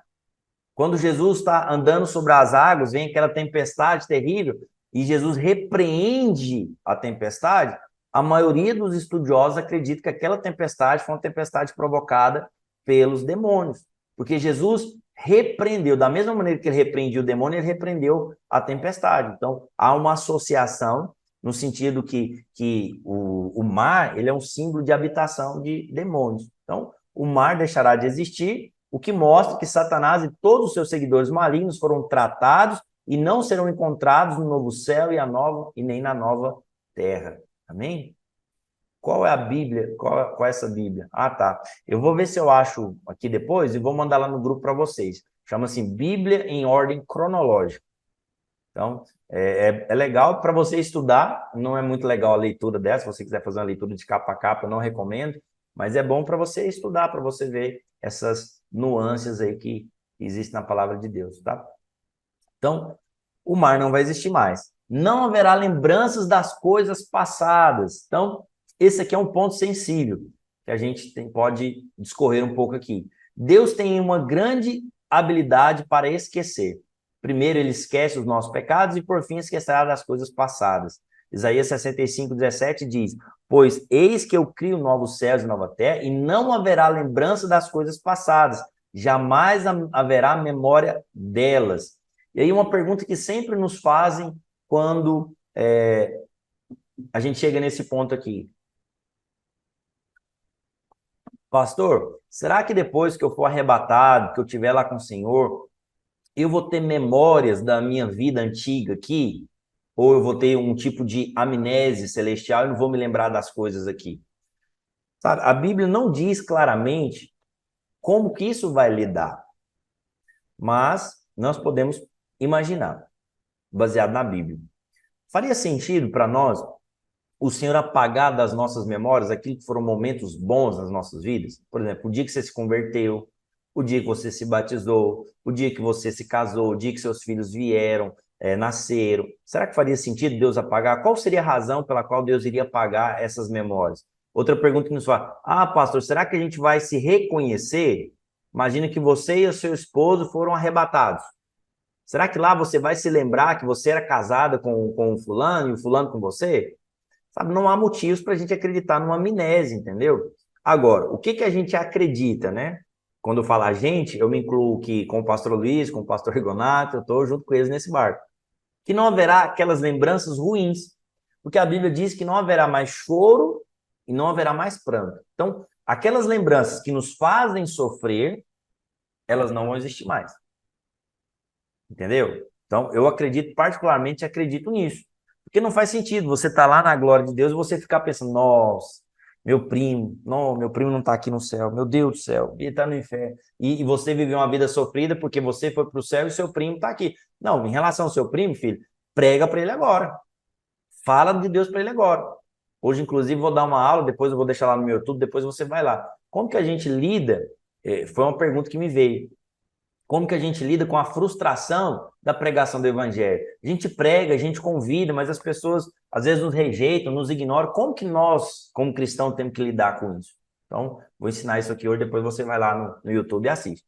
Quando Jesus está andando sobre as águas, vem aquela tempestade terrível, e Jesus repreende a tempestade, a maioria dos estudiosos acredita que aquela tempestade foi uma tempestade provocada pelos demônios. Porque Jesus repreendeu, da mesma maneira que ele repreendia o demônio, ele repreendeu a tempestade. Então, há uma associação no sentido que o mar ele é um símbolo de habitação de demônios. Então, o mar deixará de existir, o que mostra que Satanás e todos os seus seguidores malignos foram tratados e não serão encontrados no novo céu e nem na nova terra. Amém? Qual é a Bíblia? Qual é essa Bíblia? Ah, tá. Eu vou ver se eu acho aqui depois e vou mandar lá no grupo para vocês. Chama-se Bíblia em ordem cronológica. Então, é legal para você estudar, não é muito legal a leitura dessa, se você quiser fazer uma leitura de capa a capa, não recomendo, mas é bom para você estudar, para você ver essas nuances aí que existem na palavra de Deus, tá? Então, o mar não vai existir mais. Não haverá lembranças das coisas passadas. Então, esse aqui é um ponto sensível, que a gente pode discorrer um pouco aqui. Deus tem uma grande habilidade para esquecer. Primeiro, ele esquece os nossos pecados e, por fim, esquecerá das coisas passadas. Isaías 65:17 diz: pois eis que eu crio novos céus e nova terra, e não haverá lembrança das coisas passadas, jamais haverá memória delas. E aí uma pergunta que sempre nos fazem quando a gente chega nesse ponto aqui. Pastor, será que depois que eu for arrebatado, que eu estiver lá com o Senhor, eu vou ter memórias da minha vida antiga aqui? Ou eu vou ter um tipo de amnésia celestial e não vou me lembrar das coisas aqui? Sabe, a Bíblia não diz claramente como que isso vai lidar, mas nós podemos imaginar, baseado na Bíblia. Faria sentido para nós o Senhor apagar das nossas memórias aquilo que foram momentos bons nas nossas vidas? Por exemplo, o dia que você se converteu, o dia que você se batizou, o dia que você se casou, o dia que seus filhos vieram, nasceram. Será que faria sentido Deus apagar? Qual seria a razão pela qual Deus iria apagar essas memórias? Outra pergunta que nos fala: pastor, será que a gente vai se reconhecer? Imagina que você e o seu esposo foram arrebatados. Será que lá você vai se lembrar que você era casada com o fulano e o fulano com você? Sabe, não há motivos para a gente acreditar numa amnésia, entendeu? Agora, o que a gente acredita, né? Quando eu falo a gente, eu me incluo aqui com o pastor Luiz, com o pastor Rigonato, eu estou junto com eles nesse barco. Que não haverá aquelas lembranças ruins, porque a Bíblia diz que não haverá mais choro e não haverá mais pranto. Então, aquelas lembranças que nos fazem sofrer, elas não vão existir mais. Entendeu? Então, eu particularmente acredito nisso. Porque não faz sentido você estar lá na glória de Deus e você ficar pensando: nossa, meu primo não está aqui no céu, meu Deus do céu, ele está no inferno. E você viveu uma vida sofrida porque você foi para o céu e seu primo está aqui. Não, em relação ao seu primo, filho, prega para ele agora. Fala de Deus para ele agora. Hoje, inclusive, vou dar uma aula, depois eu vou deixar lá no meu YouTube, depois você vai lá. Como que a gente lida? Foi uma pergunta que me veio. Como que a gente lida com a frustração da pregação do evangelho? A gente prega, a gente convida, mas as pessoas às vezes nos rejeitam, nos ignoram. Como que nós, como cristãos, temos que lidar com isso? Então, vou ensinar isso aqui hoje, depois você vai lá no YouTube e assiste.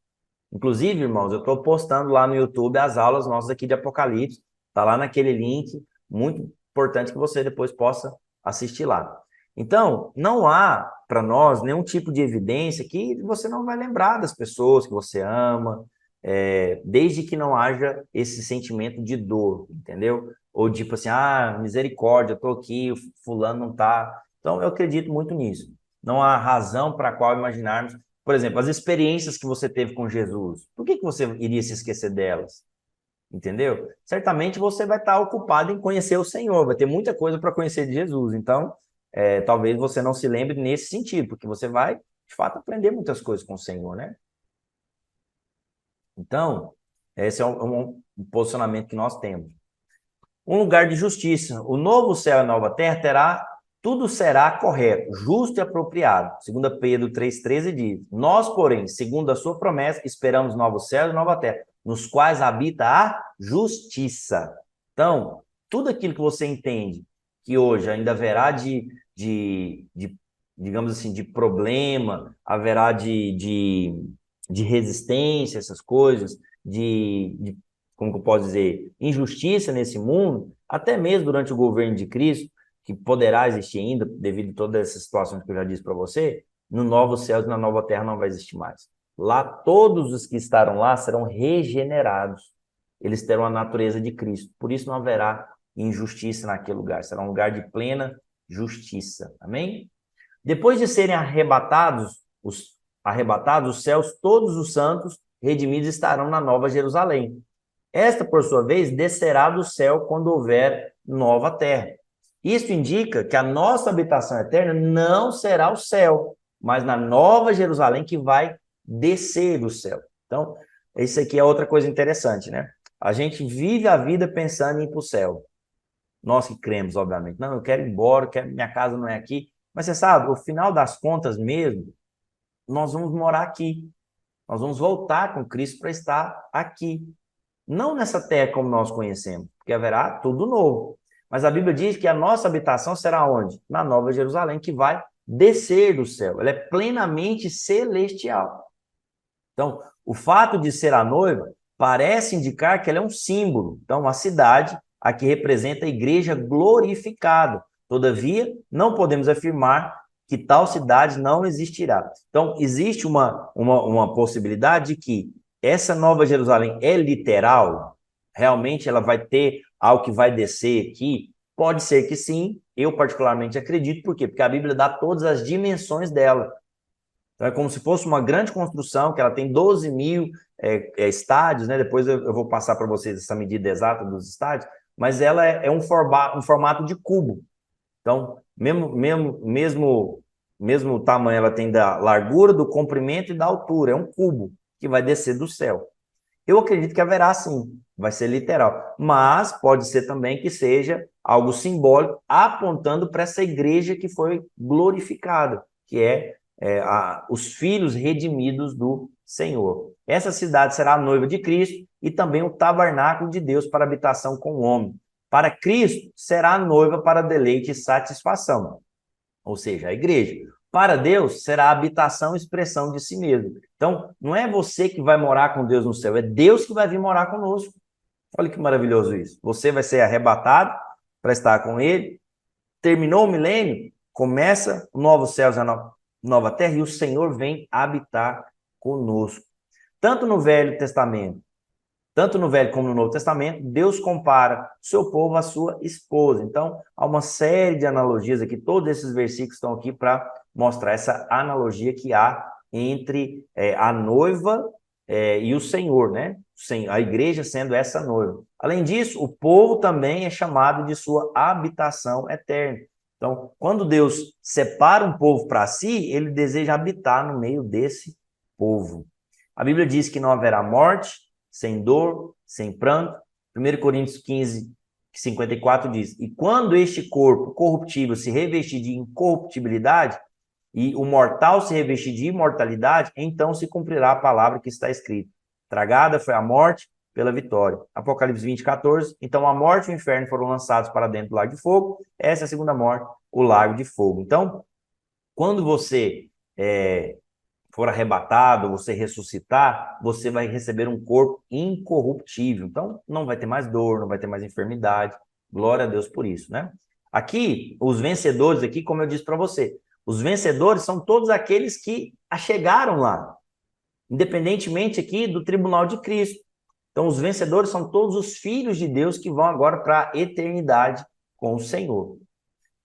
Inclusive, irmãos, eu estou postando lá no YouTube as aulas nossas aqui de Apocalipse. Está lá naquele link, muito importante que você depois possa assistir lá. Então, não há para nós nenhum tipo de evidência que você não vai lembrar das pessoas que você ama, desde que não haja esse sentimento de dor, entendeu? Ou tipo assim, misericórdia, eu tô aqui, o fulano não tá. Então, eu acredito muito nisso. Não há razão para a qual imaginarmos, por exemplo, as experiências que você teve com Jesus. Por que você iria se esquecer delas? Entendeu? Certamente você vai estar ocupado em conhecer o Senhor, vai ter muita coisa para conhecer de Jesus. Então, talvez você não se lembre nesse sentido, porque você vai, de fato, aprender muitas coisas com o Senhor, né? Então, esse é um posicionamento que nós temos. Um lugar de justiça. O novo céu e a nova terra tudo será correto, justo e apropriado. 2 Pedro 3,13 diz: nós, porém, segundo a sua promessa, esperamos novos céus e nova terra, nos quais habita a justiça. Então, tudo aquilo que você entende que hoje ainda haverá digamos assim, de problema, haverá de resistência, essas coisas, como que eu posso dizer, injustiça nesse mundo, até mesmo durante o governo de Cristo, que poderá existir ainda, devido a todas essas situações que eu já disse para você, no novo céu e na nova terra não vai existir mais. Lá, todos os que estarão lá serão regenerados. Eles terão a natureza de Cristo. Por isso não haverá injustiça naquele lugar. Será um lugar de plena justiça. Amém? Depois de serem arrebatados os céus, todos os santos redimidos estarão na Nova Jerusalém. Esta, por sua vez, descerá do céu quando houver nova terra. Isso indica que a nossa habitação eterna não será o céu, mas na Nova Jerusalém que vai descer do céu. Então, isso aqui é outra coisa interessante, né? A gente vive a vida pensando em ir para o céu. Nós que cremos, obviamente. Não, eu quero ir embora, minha casa não é aqui. Mas você sabe, no final das contas mesmo, nós vamos morar aqui. Nós vamos voltar com Cristo para estar aqui. Não nessa terra como nós conhecemos, porque haverá tudo novo. Mas a Bíblia diz que a nossa habitação será onde? Na Nova Jerusalém, que vai descer do céu. Ela é plenamente celestial. Então, o fato de ser a noiva parece indicar que ela é um símbolo. Então, a cidade aqui representa a igreja glorificada. Todavia, não podemos afirmar que tal cidade não existirá. Então, existe uma possibilidade de que essa Nova Jerusalém é literal? Realmente ela vai ter algo que vai descer aqui? Pode ser que sim, eu particularmente acredito. Por quê? Porque a Bíblia dá todas as dimensões dela. Então, é como se fosse uma grande construção, que ela tem 12 mil estádios, né? Depois eu vou passar para vocês essa medida exata dos estádios, mas ela é um formato de cubo. Então, mesmo tamanho ela tem da largura, do comprimento e da altura. É um cubo que vai descer do céu. Eu acredito que haverá sim, vai ser literal. Mas pode ser também que seja algo simbólico, apontando para essa igreja que foi glorificada, que os filhos redimidos do Senhor. Essa cidade será a noiva de Cristo e também o tabernáculo de Deus para habitação com o homem. Para Cristo, será a noiva para deleite e satisfação, ou seja, a igreja. Para Deus, será a habitação e expressão de si mesmo. Então, não é você que vai morar com Deus no céu, é Deus que vai vir morar conosco. Olha que maravilhoso isso. Você vai ser arrebatado para estar com Ele. Terminou o milênio, começa o novo céu e a nova terra, e o Senhor vem habitar conosco. Tanto no Velho como no Novo Testamento, Deus compara o seu povo à sua esposa. Então, há uma série de analogias aqui, todos esses versículos estão aqui para mostrar essa analogia que há entre a noiva e o Senhor, né? A igreja sendo essa noiva. Além disso, o povo também é chamado de sua habitação eterna. Então, quando Deus separa um povo para si, ele deseja habitar no meio desse povo. A Bíblia diz que não haverá morte, sem dor, sem pranto. 1 Coríntios 15, 54 diz: e quando este corpo corruptível se revestir de incorruptibilidade e o mortal se revestir de imortalidade, então se cumprirá a palavra que está escrita: tragada foi a morte pela vitória. Apocalipse 20, 14. Então a morte e o inferno foram lançados para dentro do lago de fogo. Essa é a segunda morte, o lago de fogo. Então, quando você for arrebatado, você ressuscitar, você vai receber um corpo incorruptível. Então, não vai ter mais dor, não vai ter mais enfermidade. Glória a Deus por isso, né? Aqui, os vencedores aqui, como eu disse para você, os vencedores são todos aqueles que chegaram lá, independentemente aqui do tribunal de Cristo. Então, os vencedores são todos os filhos de Deus que vão agora para a eternidade com o Senhor.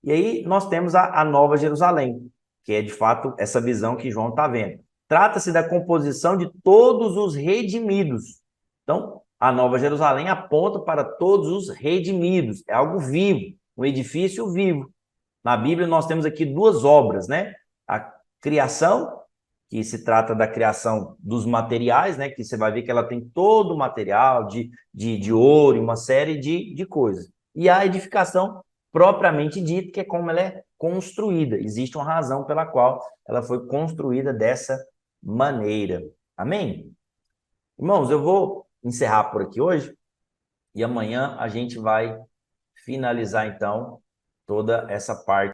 E aí nós temos a Nova Jerusalém, que é de fato essa visão que João está vendo. Trata-se da composição de todos os redimidos. Então, a Nova Jerusalém aponta para todos os redimidos. É algo vivo, um edifício vivo. Na Bíblia nós temos aqui duas obras, né? A criação, que se trata da criação dos materiais, né? Que você vai ver que ela tem todo o material de ouro e uma série de coisas. E a edificação propriamente dita, que é como ela é construída. Existe uma razão pela qual ela foi construída dessa maneira. Amém? Irmãos, eu vou encerrar por aqui hoje e amanhã a gente vai finalizar, então, toda essa parte